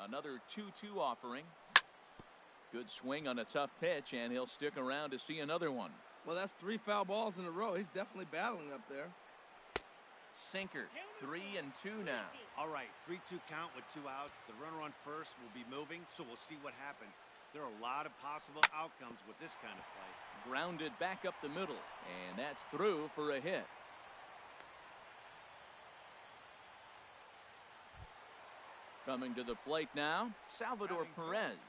Another 2-2 offering. Good swing on a tough pitch, and he'll stick around to see another one. Well, that's 3 foul balls in a row. He's definitely battling up there. Sinker. 3-2 now. All right, 3-2 count with 2 outs. The runner on first will be moving, so we'll see what happens. There are a lot of possible outcomes with this kind of play. Grounded back up the middle, and that's through for a hit. Coming to the plate now, Salvador Perez.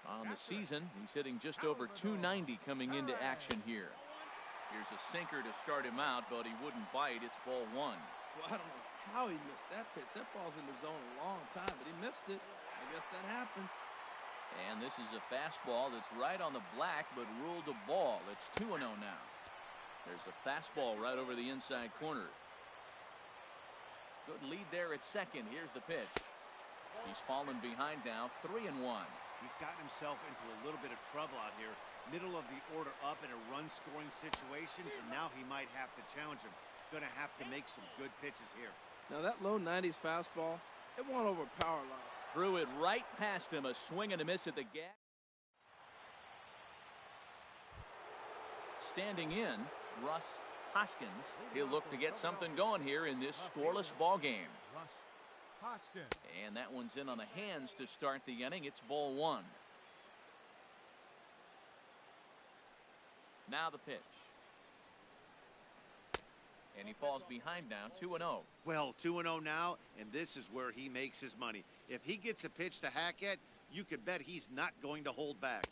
On the season, he's hitting just over .290 coming into action here. Here's a sinker to start him out, but he wouldn't bite. It's ball 1. Well, I don't know how he missed that pitch. That ball's in the zone a long time, but he missed it. I guess that happens. And this is a fastball that's right on the black, but ruled a ball. It's 2-0 now. There's a fastball right over the inside corner. Good lead there at second. Here's the pitch. He's fallen behind now, 3-1. He's gotten himself into a little bit of trouble out here. Middle of the order up in a run-scoring situation, and now he might have to challenge him. Going to have to make some good pitches here. Now that low 90s fastball, it won't overpower a lot. Threw it right past him, a swing and a miss at the gap. Standing in, Russ Hoskins. He'll look to get something going here in this scoreless ball game. And that one's in on the hands to start the inning. It's ball 1. Now the pitch. And he falls behind now, 2-0. Well, 2-0 now, and this is where he makes his money. If he gets a pitch to hack at, you could bet he's not going to hold back.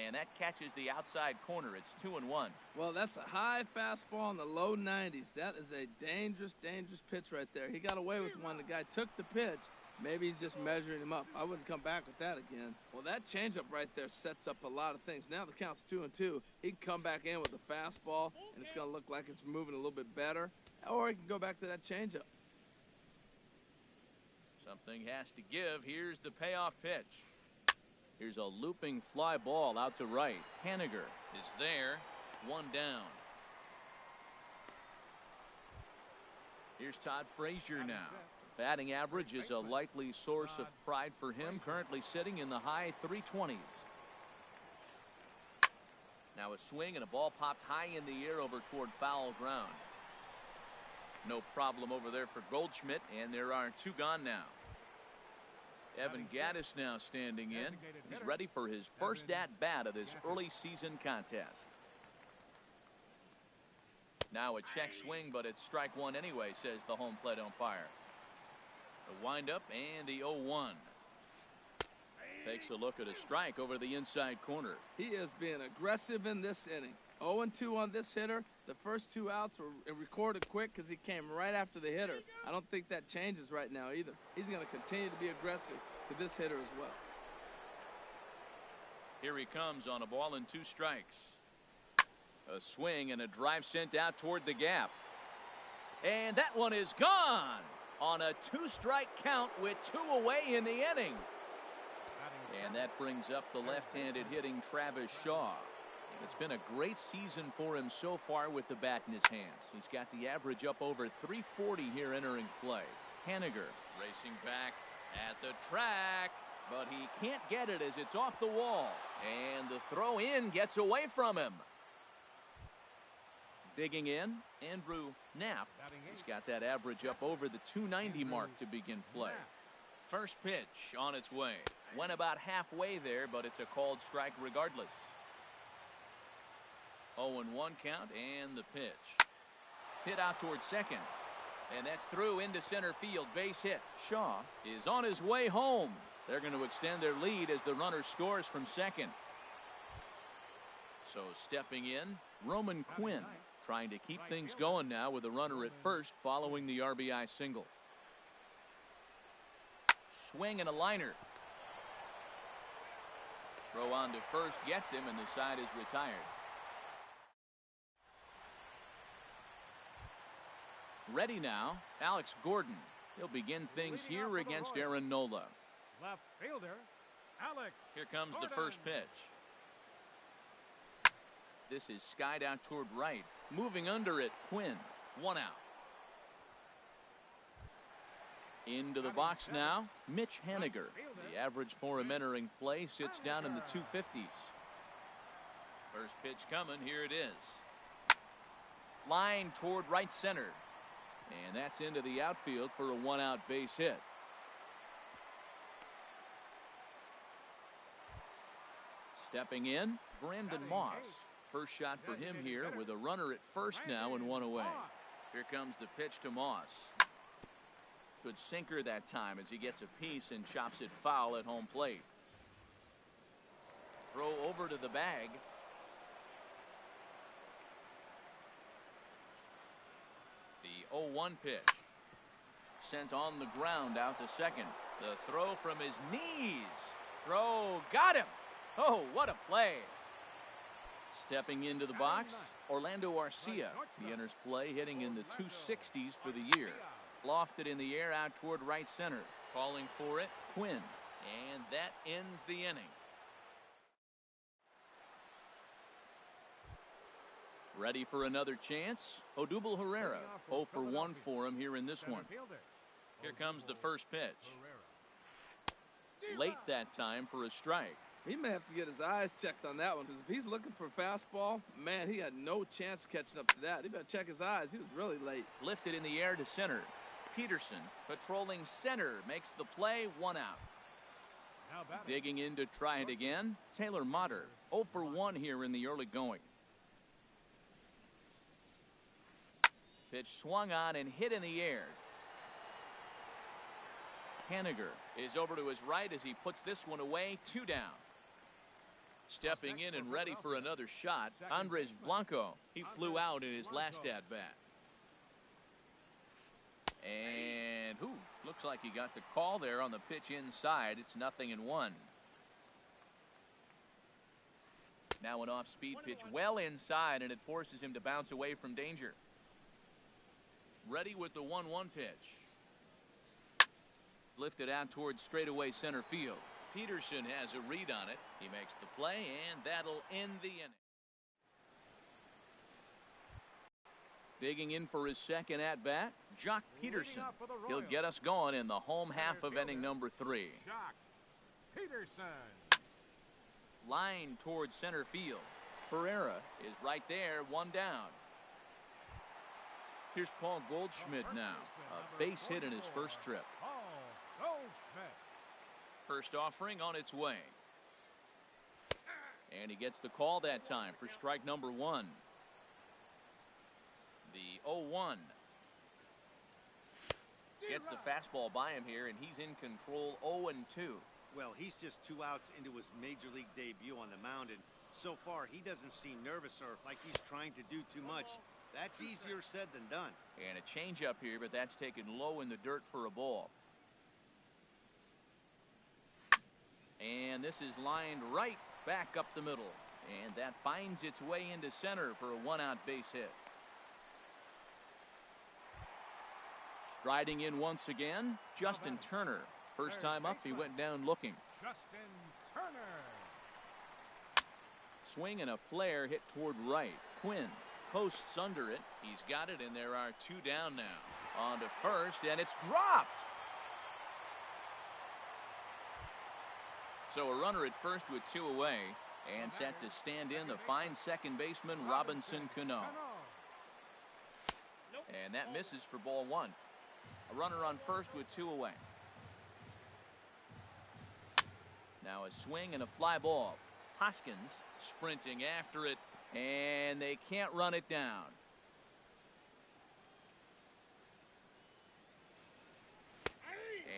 And that catches the outside corner. It's 2-1. Well, that's a high fastball in the low 90s. That is a dangerous, dangerous pitch right there. He got away with one. The guy took the pitch. Maybe he's just measuring him up. I wouldn't come back with that again. Well, that changeup right there sets up a lot of things. Now the count's 2-2. He can come back in with a fastball, and it's going to look like it's moving a little bit better. Or he can go back to that changeup. Something has to give. Here's the payoff pitch. Here's a looping fly ball out to right. Haniger is there. 1 down. Here's Todd Frazier now. Batting average is a likely source of pride for him, currently sitting in the high 320s. Now a swing and a ball popped high in the air over toward foul ground. No problem over there for Goldschmidt, and there are 2 gone now. Evan Gaddis now standing in. He's ready for his first at-bat of this early season contest. Now a check swing, but it's strike 1 anyway, says the home plate umpire. The windup and the 0-1. Takes a look at a strike over the inside corner. He is being aggressive in this inning. 0-2 on this hitter. The first 2 outs were recorded quick because he came right after the hitter. I don't think that changes right now either. He's going to continue to be aggressive to this hitter as well. Here he comes on a ball and 2 strikes. A swing and a drive sent out toward the gap. And that one is gone on a 2-strike count with 2 away in the inning. And that brings up the left-handed hitting Travis Shaw. It's been a great season for him so far with the bat in his hands. He's got the average up over 340 here entering play. Haniger racing back at the track, but he can't get it as it's off the wall. And the throw in gets away from him. Digging in, Andrew Knapp. He's got that average up over the 290 mark to begin play. First pitch on its way. Went about halfway there, but it's a called strike regardless. 0-1 count and the pitch. Hit out towards second. And that's through into center field. Base hit. Shaw is on his way home. They're going to extend their lead as the runner scores from second. So stepping in, Roman Quinn, trying to keep things going now with a runner at first following the RBI single. Swing and a liner. Throw on to first gets him, and the side is retired. Ready now, Alex Gordon. He'll begin things here against Aaron Nola. Left fielder, Alex. Here comes the first pitch. This is skied out toward right. Moving under it, Quinn. 1 out. Into the box now, Mitch Haniger. The average for him entering play sits down in the 250s. First pitch coming, here it is. Line toward right center. And that's into the outfield for a one-out base hit. Stepping in, Brandon Moss. First shot for him here with a runner at first now and one away. Here comes the pitch to Moss. Good sinker that time as he gets a piece and chops it foul at home plate. Throw over to the bag. The 0-1 pitch. Sent on the ground out to second. The throw from his knees. Throw got him. Oh, what a play. Stepping into the box, Orlando Arcia. He enters play hitting in the 260s for the year. Lofted in the air out toward right center. Calling for it, Quinn. And that ends the inning. Ready for another chance? Odubel Herrera. 0 for 1 for him here in this one. Here comes the first pitch. Late that time for a strike. He may have to get his eyes checked on that one, because if he's looking for a fastball, man, he had no chance of catching up to that. He better check his eyes. He was really late. Lifted in the air to center. Peterson, patrolling center, makes the play, one out. Digging in to try it again, Taylor Motter. 0 for 1 here in the early going. Pitch swung on and hit in the air. Haniger is over to his right as he puts this one away, 2 down. Stepping in and ready for another shot, Andres Blanco. He flew out in his last at-bat. And, looks like he got the call there on the pitch inside. It's 0-1. Now an off-speed pitch well inside, and it forces him to bounce away from danger. Ready with the 1-1 pitch. Lifted out towards straightaway center field. Peterson has a read on it. He makes the play, and that'll end the inning. Digging in for his second at-bat, Jock Peterson. He'll get us going in the home half of inning number 3. Jock Peterson. Line towards center field. Herrera is right there, 1 down. Here's Paul Goldschmidt now. A base hit in his first trip. First offering on its way. And he gets the call that time for strike number 1. The 0-1. Gets the fastball by him here, and he's in control 0-2. Well, he's just 2 outs into his major league debut on the mound, and so far he doesn't seem nervous or like he's trying to do too much. That's easier said than done. And a changeup here, but that's taken low in the dirt for a ball. And this is lined right back up the middle. And that finds its way into center for a 1-out base hit. Striding in once again, Justin Turner. First time up, he went down looking. Justin Turner. Swing and a flare hit toward right. Quinn posts under it. He's got it, and there are 2 down now. On to first, and it's dropped. So a runner at first with 2 away, and set to stand in the fine second baseman Robinson Cano. And that misses for ball 1. A runner on first with 2 away. Now a swing and a fly ball. Hoskins sprinting after it, and they can't run it down.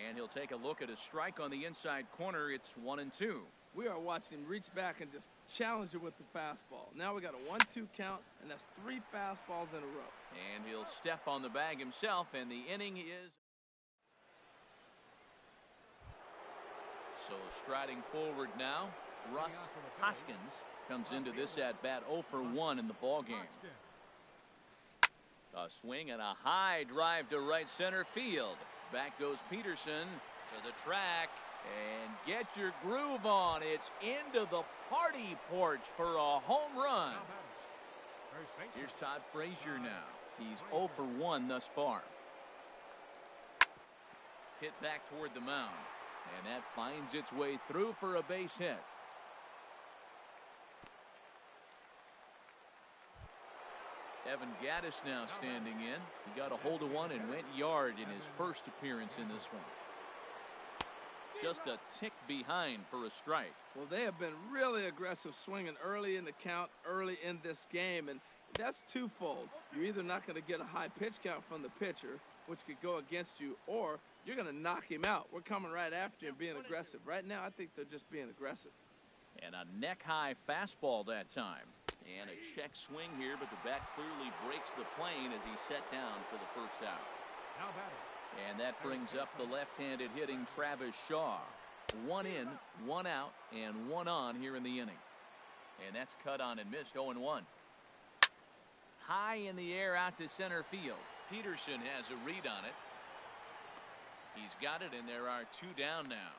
And he'll take a look at a strike on the inside corner. It's 1-2. We are watching him reach back and just challenge it with the fastball. Now we got a 1-2 count, and that's 3 fastballs in a row. And he'll step on the bag himself, and the inning is. So striding forward now, Russ Hoskins comes into this at-bat 0 for 1 in the ballgame. A swing and a high drive to right center field. Back goes Peterson to the track, and get your groove on. It's into the party porch for a home run. Here's Todd Frazier now. He's 0 for 1 thus far. Hit back toward the mound, and that finds its way through for a base hit. Evan Gaddis now standing in. He got a hold of one and went yard in his first appearance in this one. Just a tick behind for a strike. Well, they have been really aggressive swinging early in the count, early in this game, and that's twofold. You're either not going to get a high pitch count from the pitcher, which could go against you, or you're going to knock him out. We're coming right after him being aggressive. Right now, I think they're just being aggressive. And a neck-high fastball that time. And a check swing here, but the bat clearly breaks the plane as he's set down for the first out. Now batting. And that brings up the left-handed hitting Travis Shaw. 1 in, 1 out, and 1 on here in the inning. And that's cut on and missed, 0-1. High in the air out to center field. Peterson has a read on it. He's got it, and there are 2 down now.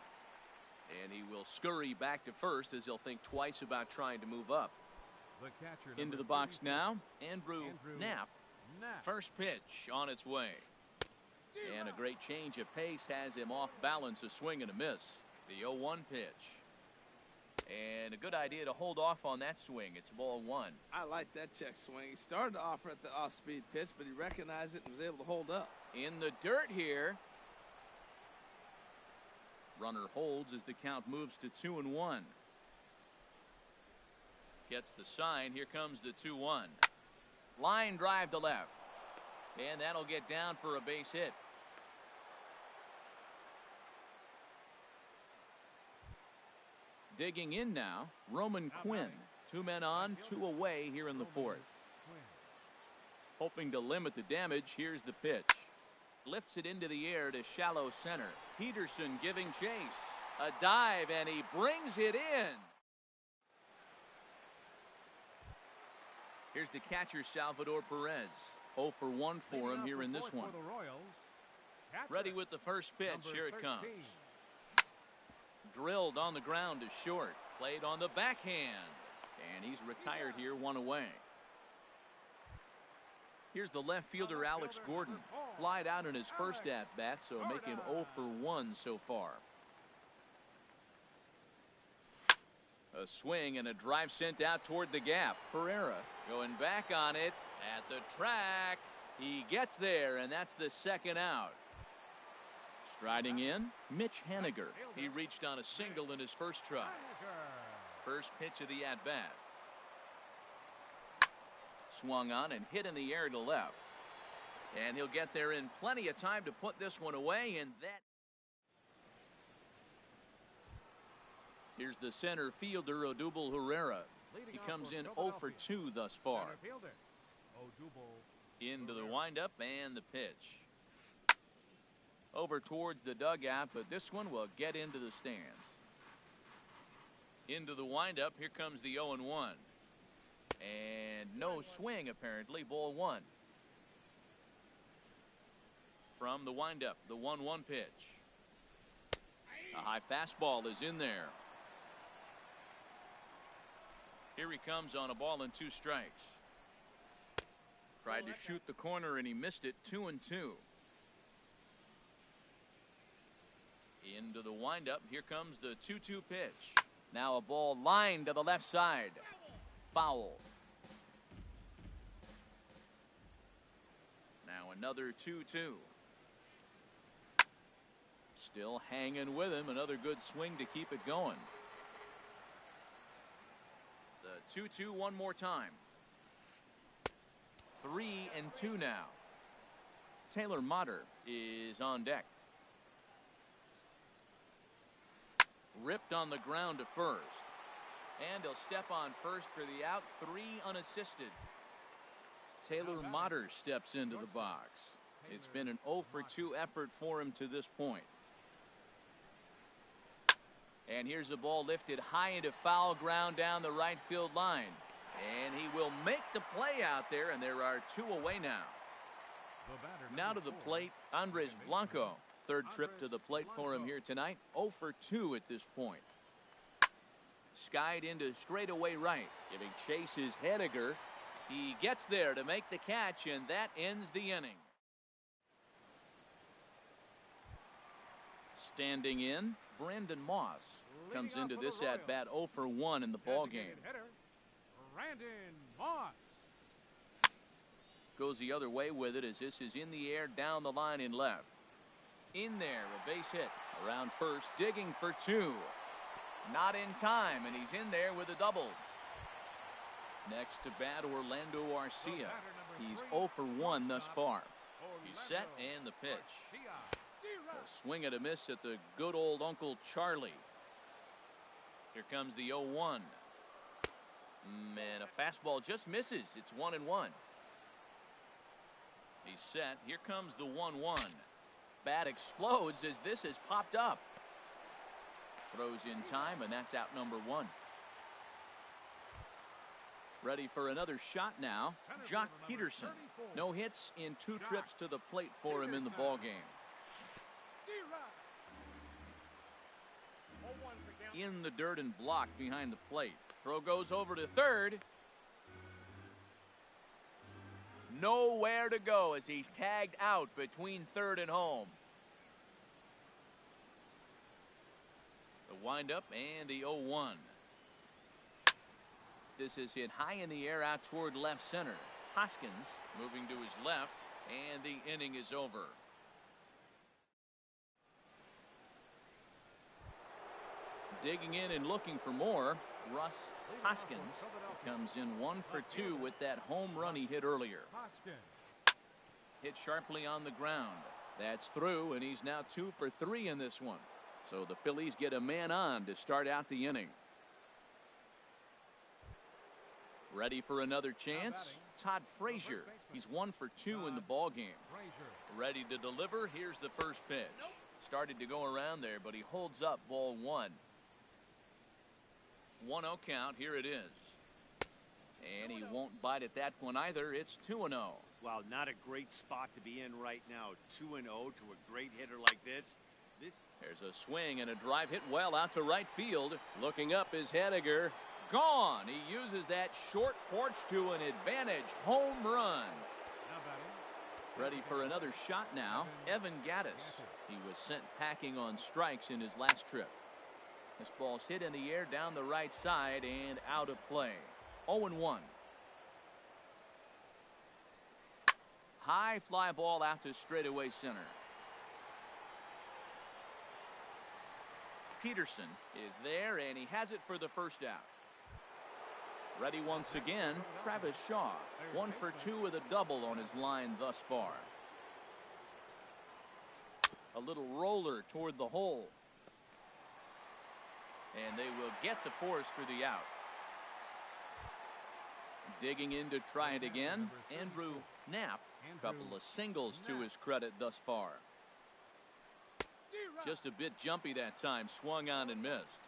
And he will scurry back to first as he'll think twice about trying to move up. The catcher, Into the box now, Andrew Knapp. Knapp. First pitch on its way. And a great change of pace has him off balance, a swing and a miss. The 0-1 pitch. And a good idea to hold off on that swing. It's ball 1. I like that check swing. He started to offer at the off-speed pitch, but he recognized it and was able to hold up. In the dirt here. Runner holds as the count moves to 2-1. Gets the sign. Here comes the 2-1. Line drive to left. And that'll get down for a base hit. Digging in now, Roman Quinn. 2 men on, 2 away here in the 4th. Hoping to limit the damage, here's the pitch. Lifts it into the air to shallow center. Peterson giving chase. A dive, and he brings it in. Here's the catcher, Salvador Perez. 0 for 1 for him here in this one. Ready with the first pitch. Here it comes. Drilled on the ground to short. Played on the backhand. And he's retired here, 1 away. Here's the left fielder, Alex Gordon. Flied out in his first at-bat, so making 0 for 1 so far. A swing and a drive sent out toward the gap. Pereira going back on it at the track. He gets there, and that's the 2nd out. Striding in, Mitch Haniger. He reached on a single in his first try. First pitch of the at-bat. Swung on and hit in the air to left. And he'll get there in plenty of time to put this one away, and that. Here's the center fielder, Odubel Herrera. He comes in 0 for 2 thus far. Into the windup and the pitch. Over towards the dugout, but this one will get into the stands. Into the windup, here comes the 0-1. And no swing, apparently, ball 1. From the windup, the 1-1 pitch. A high fastball is in there. Here he comes on a ball and 2 strikes. Tried to shoot the corner and he missed it. 2-2. Into the windup. Here comes the 2-2 pitch. Now a ball lined to the left side. Foul. Now another 2-2. Still hanging with him. Another good swing to keep it going. The 2-2 one more time. 3-2 now. Taylor Motter is on deck. Ripped on the ground to first. And he'll step on first for the out. 3 unassisted. Taylor Motter steps into the box. It's been an 0 for 2 effort for him to this point. And here's a ball lifted high into foul ground down the right field line. And he will make the play out there, and there are 2 away now. Now to the plate, Andres Blanco. 3rd trip to the plate for him here tonight. 0 for 2 at this point. Skied into straightaway right. Giving chase is Haniger. He gets there to make the catch, and that ends the inning. Standing in, Brandon Moss comes into this at-bat 0 for 1 in the ball game. Brandon Moss. goes the other way with it as this is in the air down the line in left. In there, a base hit. Around first, digging for two. Not in time, and he's in there with a double. Next to bat, Orlando Arcia. He's 0 for 1 thus far. He's set and the pitch. A swing and a miss at the good old Uncle Charlie. Here comes the 0-1. And a fastball just misses. It's 1-1. He's set. Here comes the 1-1. Bat explodes as this has popped up. Throws in time, and that's out number 1. Ready for another shot now. Jock Peterson. No hits in 2 trips to the plate for him in the ballgame. In the dirt and blocked behind the plate. Throw goes over to third. Nowhere to go as he's tagged out between third and home. The windup and the 0-1. This is hit high in the air out toward left center. Hoskins moving to his left, and the inning is over. Digging in and looking for more, Russ Hoskins comes in 1 for 2 with that home run he hit earlier. Hit sharply on the ground. That's through, and he's now 2 for 3 in this one. So the Phillies get a man on to start out the inning. Ready for another chance? Todd Frazier. He's 1 for 2 in the ballgame. Ready to deliver. Here's the first pitch. Started to go around there, but he holds up ball 1. 1-0 count. Here it is. And he won't bite at that one either. It's 2-0. Wow, not a great spot to be in right now. 2-0 to a great hitter like this. There's a swing and a drive hit well out to right field. Looking up is Henniger. Gone. He uses that short porch to an advantage home run. Ready for another shot now. Evan Gattis. He was sent packing on strikes in his last trip. This ball's hit in the air down the right side and out of play. 0-1. High fly ball out to straightaway center. Peterson is there, and he has it for the first out. Ready once again, Travis Shaw. 1 for 2 with a double on his line thus far. A little roller toward the hole. And they will get the force for the out. Digging in to try it again, Andrew Knapp. A couple of singles to his credit thus far. Just a bit jumpy that time, swung on and missed.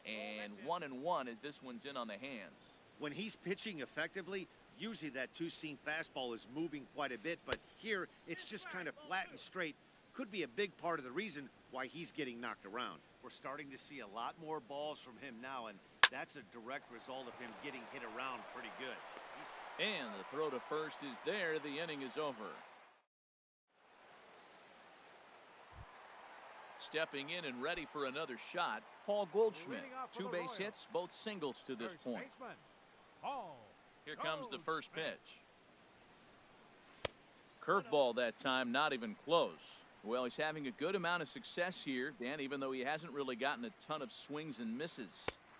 And 1-1 as this one's in on the hands. When he's pitching effectively, usually that two-seam fastball is moving quite a bit, but here it's just kind of flat and straight. Could be a big part of the reason why he's getting knocked around. We're starting to see a lot more balls from him now, and that's a direct result of him getting hit around pretty good. And the throw to first is there. The inning is over. Stepping in and ready for another shot, Paul Goldschmidt. 2 base hits, both singles to this point. Here comes the first pitch. Curveball that time, not even close. Well, he's having a good amount of success here, Dan, even though he hasn't really gotten a ton of swings and misses.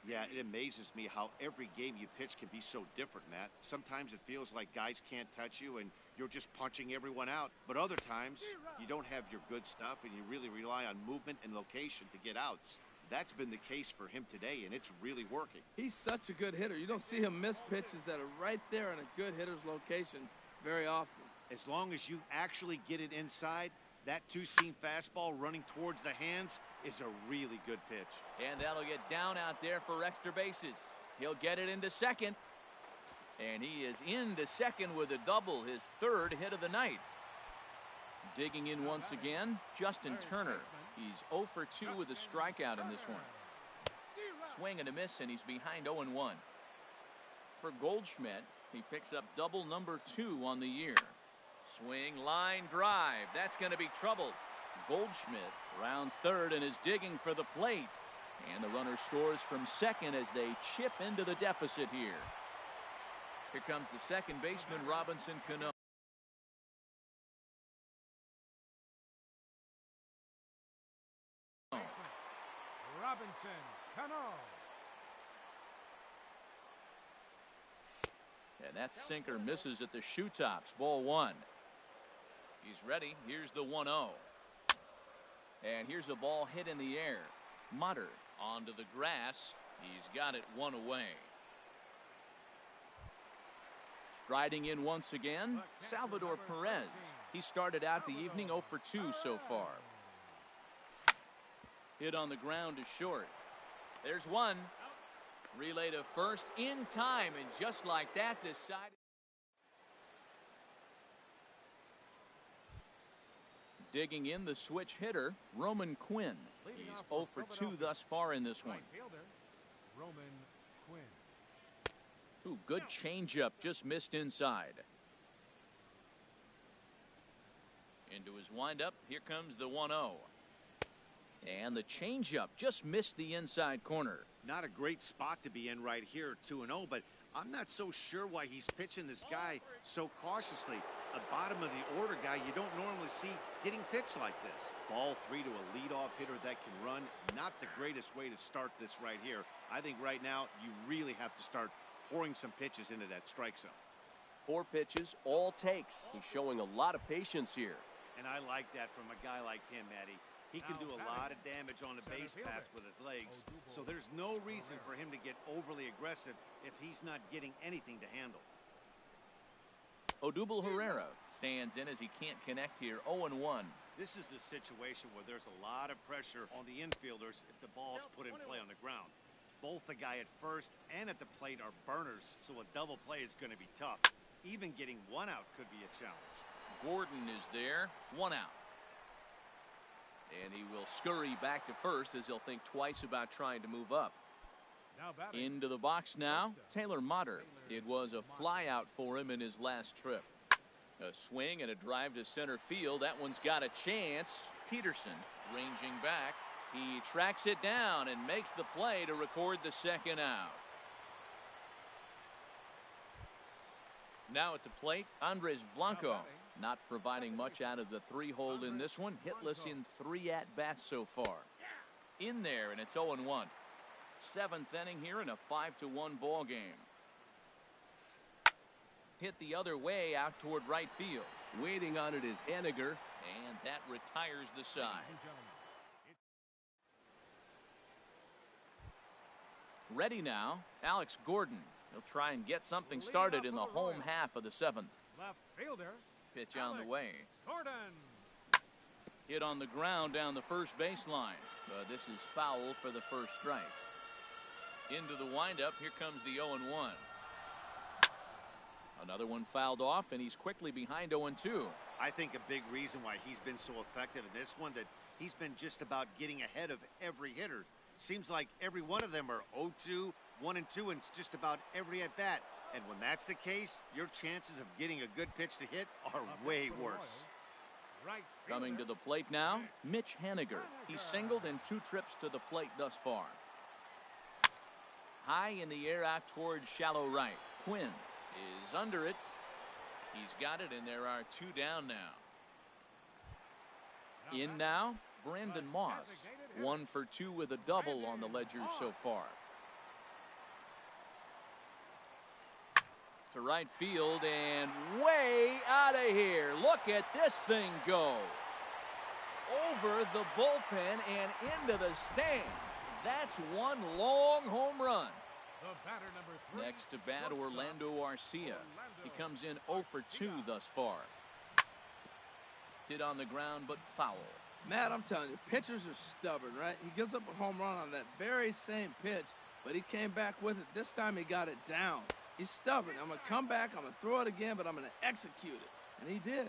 Yeah, it amazes me how every game you pitch can be so different, Matt. Sometimes it feels like guys can't touch you and you're just punching everyone out. But other times, you don't have your good stuff and you really rely on movement and location to get outs. That's been the case for him today, and it's really working. He's such a good hitter. You don't see him miss pitches that are right there in a good hitter's location very often. As long as you actually get it inside, that two-seam fastball running towards the hands is a really good pitch. And that'll get down out there for extra bases. He'll get it into second. And he is into second with a double, his 3rd hit of the night. Digging in once again, Justin Turner. He's 0 for 2 with a strikeout in this one. Swing and a miss, and he's behind 0-1. For Goldschmidt, he picks up double number 2 on the year. Swing, line drive. That's going to be trouble. Goldschmidt rounds third and is digging for the plate. And the runner scores from second as they chip into the deficit here. Here comes the second baseman, Robinson Cano. Robinson Cano. And that sinker misses at the shoe tops. Ball one. He's ready. Here's the 1-0. And here's a ball hit in the air. Mutter onto the grass. He's got it one away. Striding in once again, Salvador Perez. He started out the evening 0 for 2 so far. Hit on the ground is short. There's one. Relay to first in time, and just like that, this side. Digging in the switch hitter, Roman Quinn. He's 0 for 2 thus far in this one. Roman Quinn. Ooh, good changeup, just missed inside. Into his windup, here comes the 1-0. And the changeup just missed the inside corner. Not a great spot to be in right here, 2-0, but I'm not so sure why he's pitching this guy so cautiously. A bottom of the order guy you don't normally see getting pitched like this. Ball 3 to a leadoff hitter that can run. Not the greatest way to start this right here. I think right now you really have to start pouring some pitches into that strike zone. 4 pitches, all takes. He's showing a lot of patience here. And I like that from a guy like him, Matty. He can do a lot of damage on the base pass with his legs, so there's no reason for him to get overly aggressive if he's not getting anything to handle. Odubel Herrera stands in as he can't connect here, 0-1. This is the situation where there's a lot of pressure on the infielders if the ball's put in play on the ground. Both the guy at first and at the plate are burners, so a double play is going to be tough. Even getting one out could be a challenge. Gordon is there, 1 out. And he will scurry back to first as he'll think twice about trying to move up. Into the box now, Taylor Motter. It was a flyout for him in his last trip. A swing and a drive to center field. That one's got a chance. Peterson ranging back. He tracks it down and makes the play to record the second out. Now at the plate, Andres Blanco. Not providing much out of the 3-hole in this one. Hitless in 3 at-bats so far. In there, and it's 0-1. 7th inning here in a 5-1 ball game. Hit the other way out toward right field. Waiting on it is Henniger, and that retires the side. Ready now, Alex Gordon. He'll try and get something started in the home half of the 7th. Left fielder. Pitch on the way. Gordon. Hit on the ground down the first baseline. This is foul for the first strike. Into the windup. Here comes the 0-1. Another one fouled off, and he's quickly behind 0-2. I think a big reason why he's been so effective in this one that he's been just about getting ahead of every hitter. Seems like every one of them are 0-2, 1-2, and it's just about every at bat. And when that's the case, your chances of getting a good pitch to hit are way worse. Coming to the plate now, Mitch Henniger. He's singled in 2 trips to the plate thus far. High in the air out towards shallow right. Quinn is under it. He's got it, and there are 2 down now. In now, Brandon Moss. 1 for 2 with a double on the ledger so far. To right field and way out of here. Look at this thing go. Over the bullpen and into the stands. That's one long home run. Next to bat, Orlando Arcia. He comes in 0 for 2 thus far. Hit on the ground, but foul. Matt, I'm telling you, pitchers are stubborn, right? He gives up a home run on that very same pitch, but he came back with it. This time he got it down. He's stubborn. I'm going to come back, I'm going to throw it again, but I'm going to execute it. And he did.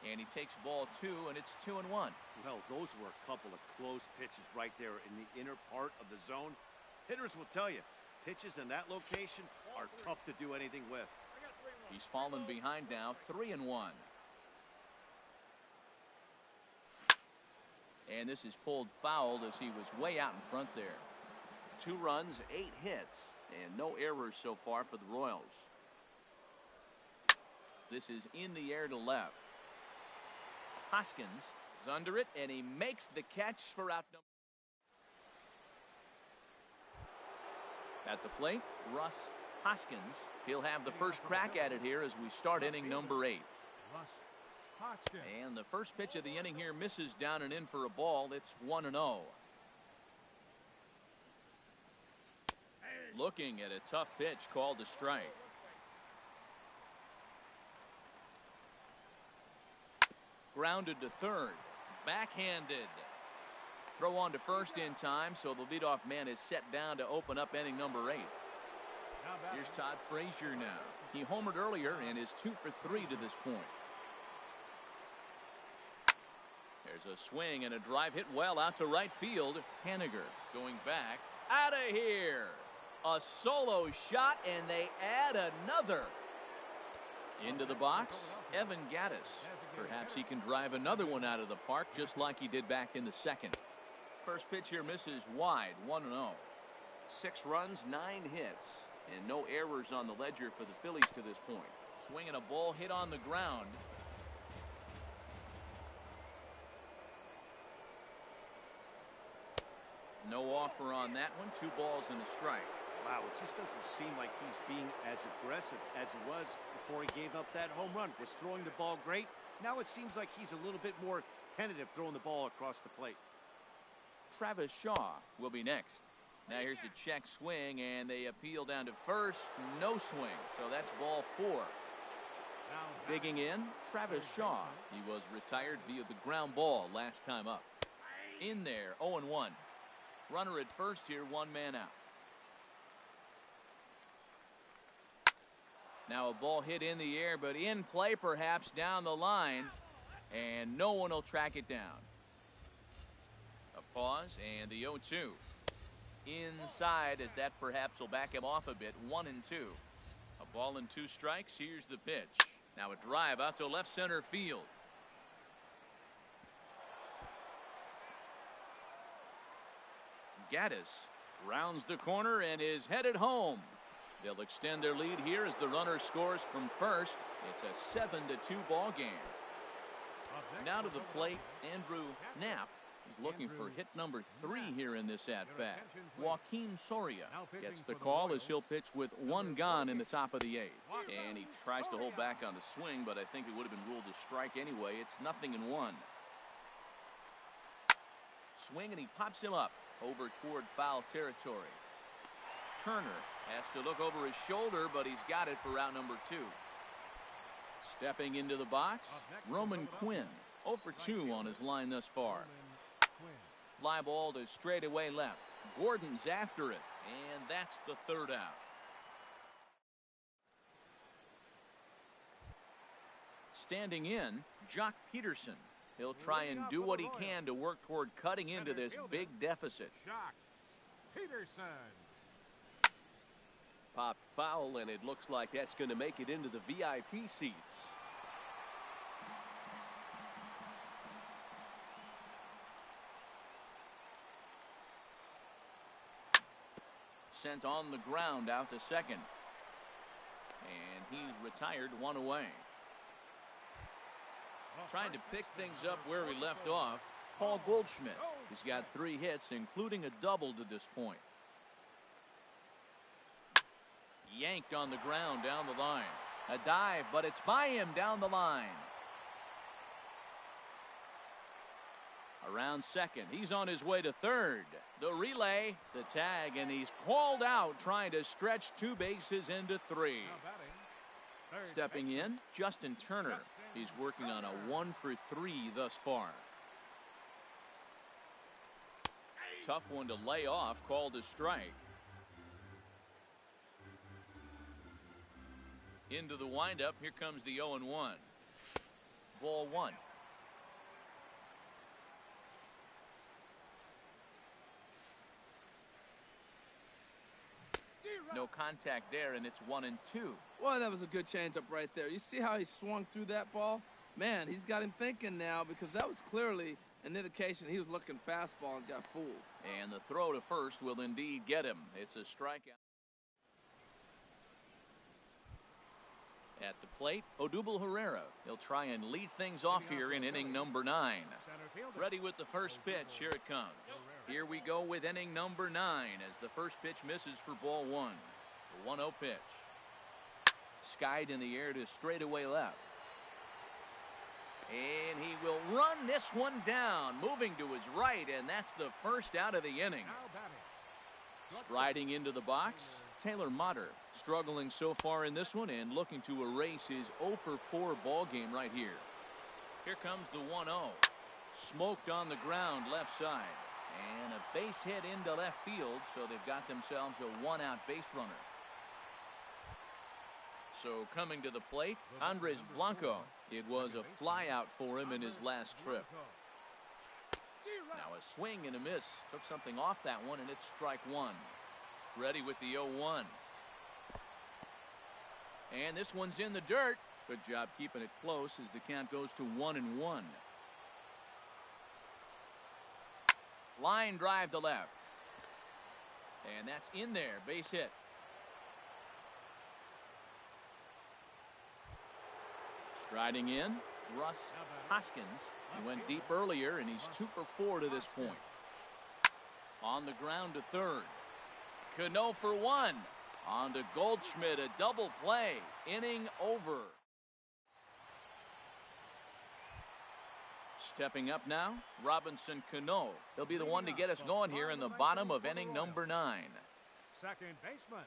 And he takes ball 2, and it's 2-1. Well, those were a couple of close pitches right there in the inner part of the zone. Hitters will tell you, pitches in that location are tough to do anything with. He's fallen behind now, 3-1. And this is pulled foul as he was way out in front there. 2 runs, 8 hits, and no errors so far for the Royals. This is in the air to left. Hoskins is under it, and he makes the catch for out number. At the plate, Russ Hoskins. He'll have the first crack at it here as we start inning number 8. And the first pitch of the inning here misses down and in for a ball. It's 1-0. Looking at a tough pitch called a strike. Grounded to third. Backhanded. Throw on to first in time, so the leadoff man is set down to open up inning number 8. Here's Todd Frazier now. He homered earlier and is 2 for 3 to this point. There's a swing and a drive hit well out to right field. Haniger going back. Out of here. A solo shot, and they add another. Into the box, Evan Gattis. Perhaps he can drive another one out of the park just like he did back in the second. First pitch here misses wide, 1-0. 6 runs, 9 hits, and no errors on the ledger for the Phillies to this point. Swinging a ball hit on the ground. No offer on that one. 2 balls and a strike. Wow, it just doesn't seem like he's being as aggressive as he was before he gave up that home run. Was throwing the ball great. Now it seems like he's a little bit more tentative throwing the ball across the plate. Travis Shaw will be next. Now here's a check swing, and they appeal down to first. No swing, so that's ball 4. Digging in, Travis Shaw. He was retired via the ground ball last time up. In there, 0-1. Runner at first here, 1 man out. Now a ball hit in the air, but in play perhaps down the line, and no one will track it down. A pause and the 0-2. Inside, as that perhaps will back him off a bit. 1-2. A ball and 2 strikes. Here's the pitch. Now a drive out to left center field. Gattis rounds the corner and is headed home. They'll extend their lead here as the runner scores from first. It's a 7-2 ball game. Now to the plate, Andrew Knapp is looking for hit number 3 here in this at-bat. Joaquin Soria gets the call as he'll pitch with 1 gone in the top of the 8th. And he tries to hold back on the swing, but I think it would have been ruled a strike anyway. It's 0-1. Swing, and he pops him up over toward foul territory. Turner has to look over his shoulder, but he's got it for out number 2. Stepping into the box, Roman Quinn, 0 for 2 on his line thus far. Fly ball to straightaway left. Gordon's after it, and that's the 3rd out. Standing in, Jock Peterson. He'll try and do what he can to work toward cutting into this big deficit. Peterson. Popped foul, and it looks like that's going to make it into the VIP seats. Sent on the ground out to second. And he's retired, 1 away. Trying to pick things up where he left off, Paul Goldschmidt. He's got 3 hits, including a double to this point. Yanked on the ground down the line. A dive, but it's by him down the line. Around second. He's on his way to third. The relay, the tag, and he's called out trying to stretch 2 bases into 3. Stepping in, Justin Turner. He's working on a 1 for 3 thus far. Tough one to lay off, called a strike. Into the windup, here comes the 0-1. Ball 1. No contact there, and it's 1-2. Well, that was a good changeup right there. You see how he swung through that ball? Man, he's got him thinking now, because that was clearly an indication he was looking fastball and got fooled. And the throw to first will indeed get him. It's a strikeout. At the plate, Odubel Herrera. He'll try and lead things off here in inning number 9. Ready with the first pitch. Here it comes. Here we go with inning number 9 as the first pitch misses for ball 1. The 1-0 pitch. Skied in the air to straightaway left. And he will run this one down, moving to his right, and that's the first out of the inning. Striding into the box, Taylor Motter, struggling so far in this one and looking to erase his 0-for-4 ball game right here. Here comes the 1-0. Smoked on the ground left side. And a base hit into left field, so they've got themselves a 1-out base runner. So coming to the plate, Andres Blanco. It was a fly out for him in his last trip. Now a swing and a miss. Took something off that one, and it's strike 1. Ready with the 0-1. And this one's in the dirt. Good job keeping it close as the count goes to 1-1. Line drive to left. And that's in there. Base hit. Striding in, Russ Hoskins. He went deep earlier, and he's 2-for-4 to this point. On the ground to third. Cano for 1. On to Goldschmidt, a double play. Inning over. Stepping up now, Robinson Cano. He'll be the one to get us going here in the bottom of inning number 9. Second baseman,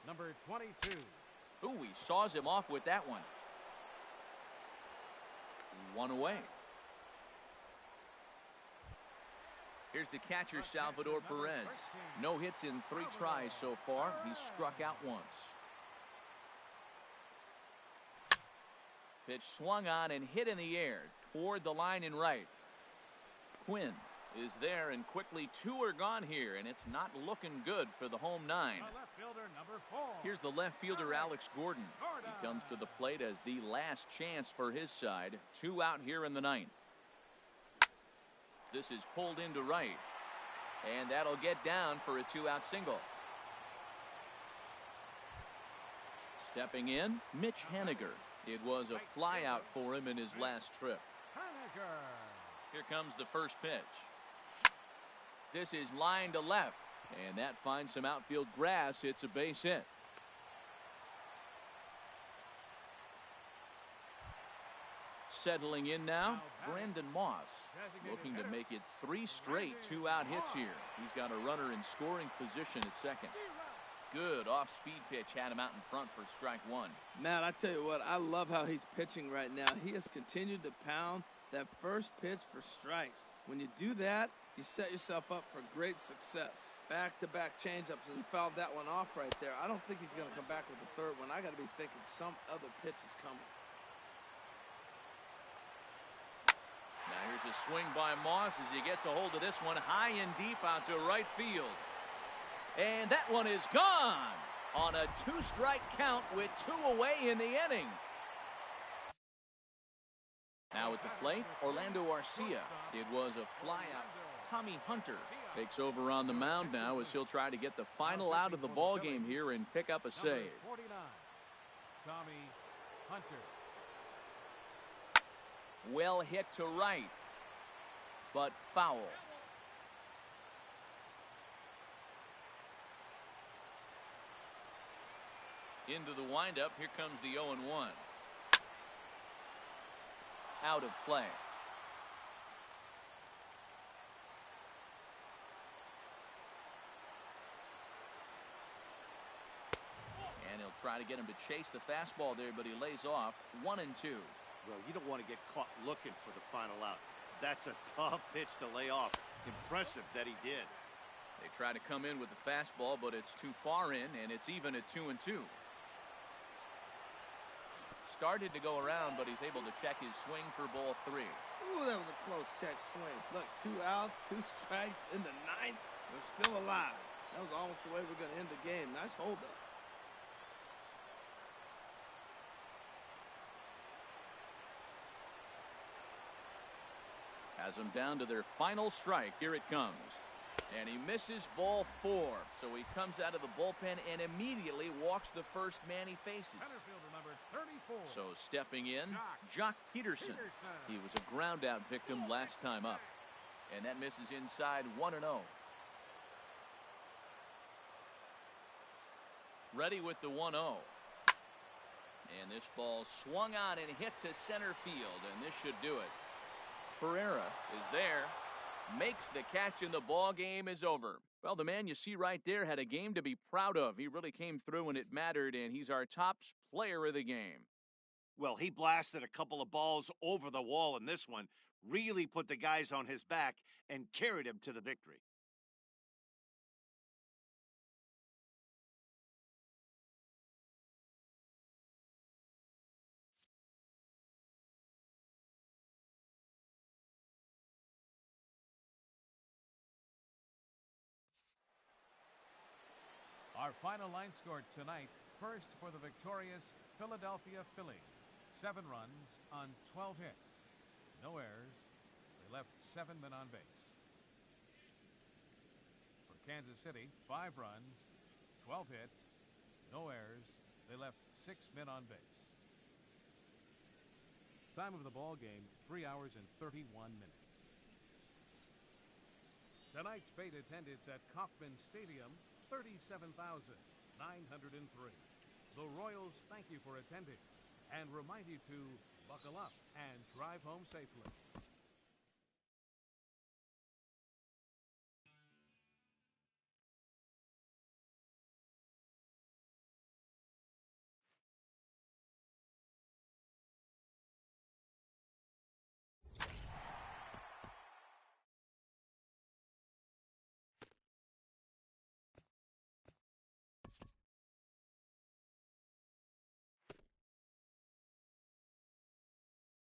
number 22. Ooh, he saws him off with that one. 1 away. Here's the catcher, Salvador Perez. No hits in 3 tries so far. He's struck out once. Pitch swung on and hit in the air toward the line and right. Quinn is there, and quickly 2 are gone here, and it's not looking good for the home 9. Here's the left fielder, Alex Gordon. He comes to the plate as the last chance for his side. 2 out here in the 9th. This is pulled into right, and that'll get down for a 2-out single. Stepping in, Mitch Haniger. It was a fly out for him in his last trip. Here comes the first pitch. This is line to left, and that finds some outfield grass. It's a base hit. Settling in now, Brandon Moss, looking to make it 3 straight 2-out hits here. He's got a runner in scoring position at second. Good off-speed pitch had him out in front for strike 1. Man, I tell you what, I love how he's pitching right now. He has continued to pound that first pitch for strikes. When you do that, you set yourself up for great success. Back-to-back changeups, and he fouled that one off right there. I don't think he's going to come back with the third one. I got to be thinking some other pitch is coming. Now here's a swing by Moss as he gets a hold of this one high and deep out to right field. And that one is gone on a 2-strike count with 2 away in the inning. Now at the plate, Orlando Arcia. It was a flyout. Tommy Hunter takes over on the mound now as he'll try to get the final out of the ball game here and pick up a save. 49, Tommy Hunter. Well hit to right, but foul. Into the windup, here comes the 0-1. Out of play. And he'll try to get him to chase the fastball there, but he lays off. 1-2. Well, you don't want to get caught looking for the final out. That's a tough pitch to lay off. Impressive that he did. They try to come in with the fastball, but it's too far in, and it's even at 2-2. Started to go around, but he's able to check his swing for ball 3. Ooh, that was a close check swing. Look, 2 outs, 2 strikes in the 9th. We're still alive. That was almost the way we're going to end the game. Nice hold up. Has them down to their final strike. Here it comes. And he misses ball 4. So he comes out of the bullpen and immediately walks the first man he faces. Center fielder number 34. So stepping in, Jock Peterson. He was a ground out victim last time up. And that misses inside 1-0. Ready with the 1-0. And this ball swung on and hit to center field, and this should do it. Pereira is there, makes the catch, and the ball game is over. Well, the man you see right there had a game to be proud of. He really came through when it mattered, and he's our top player of the game. Well, he blasted a couple of balls over the wall in this one, really put the guys on his back, and carried him to the victory. Our final line score tonight, first for the victorious Philadelphia Phillies. 7 runs on 12 hits. No errors. They left 7 men on base. For Kansas City, 5 runs, 12 hits, no errors. They left 6 men on base. Time of the ball game, 3 hours and 31 minutes. Tonight's paid attendance at Kauffman Stadium, 37,903. The Royals thank you for attending and remind you to buckle up and drive home safely.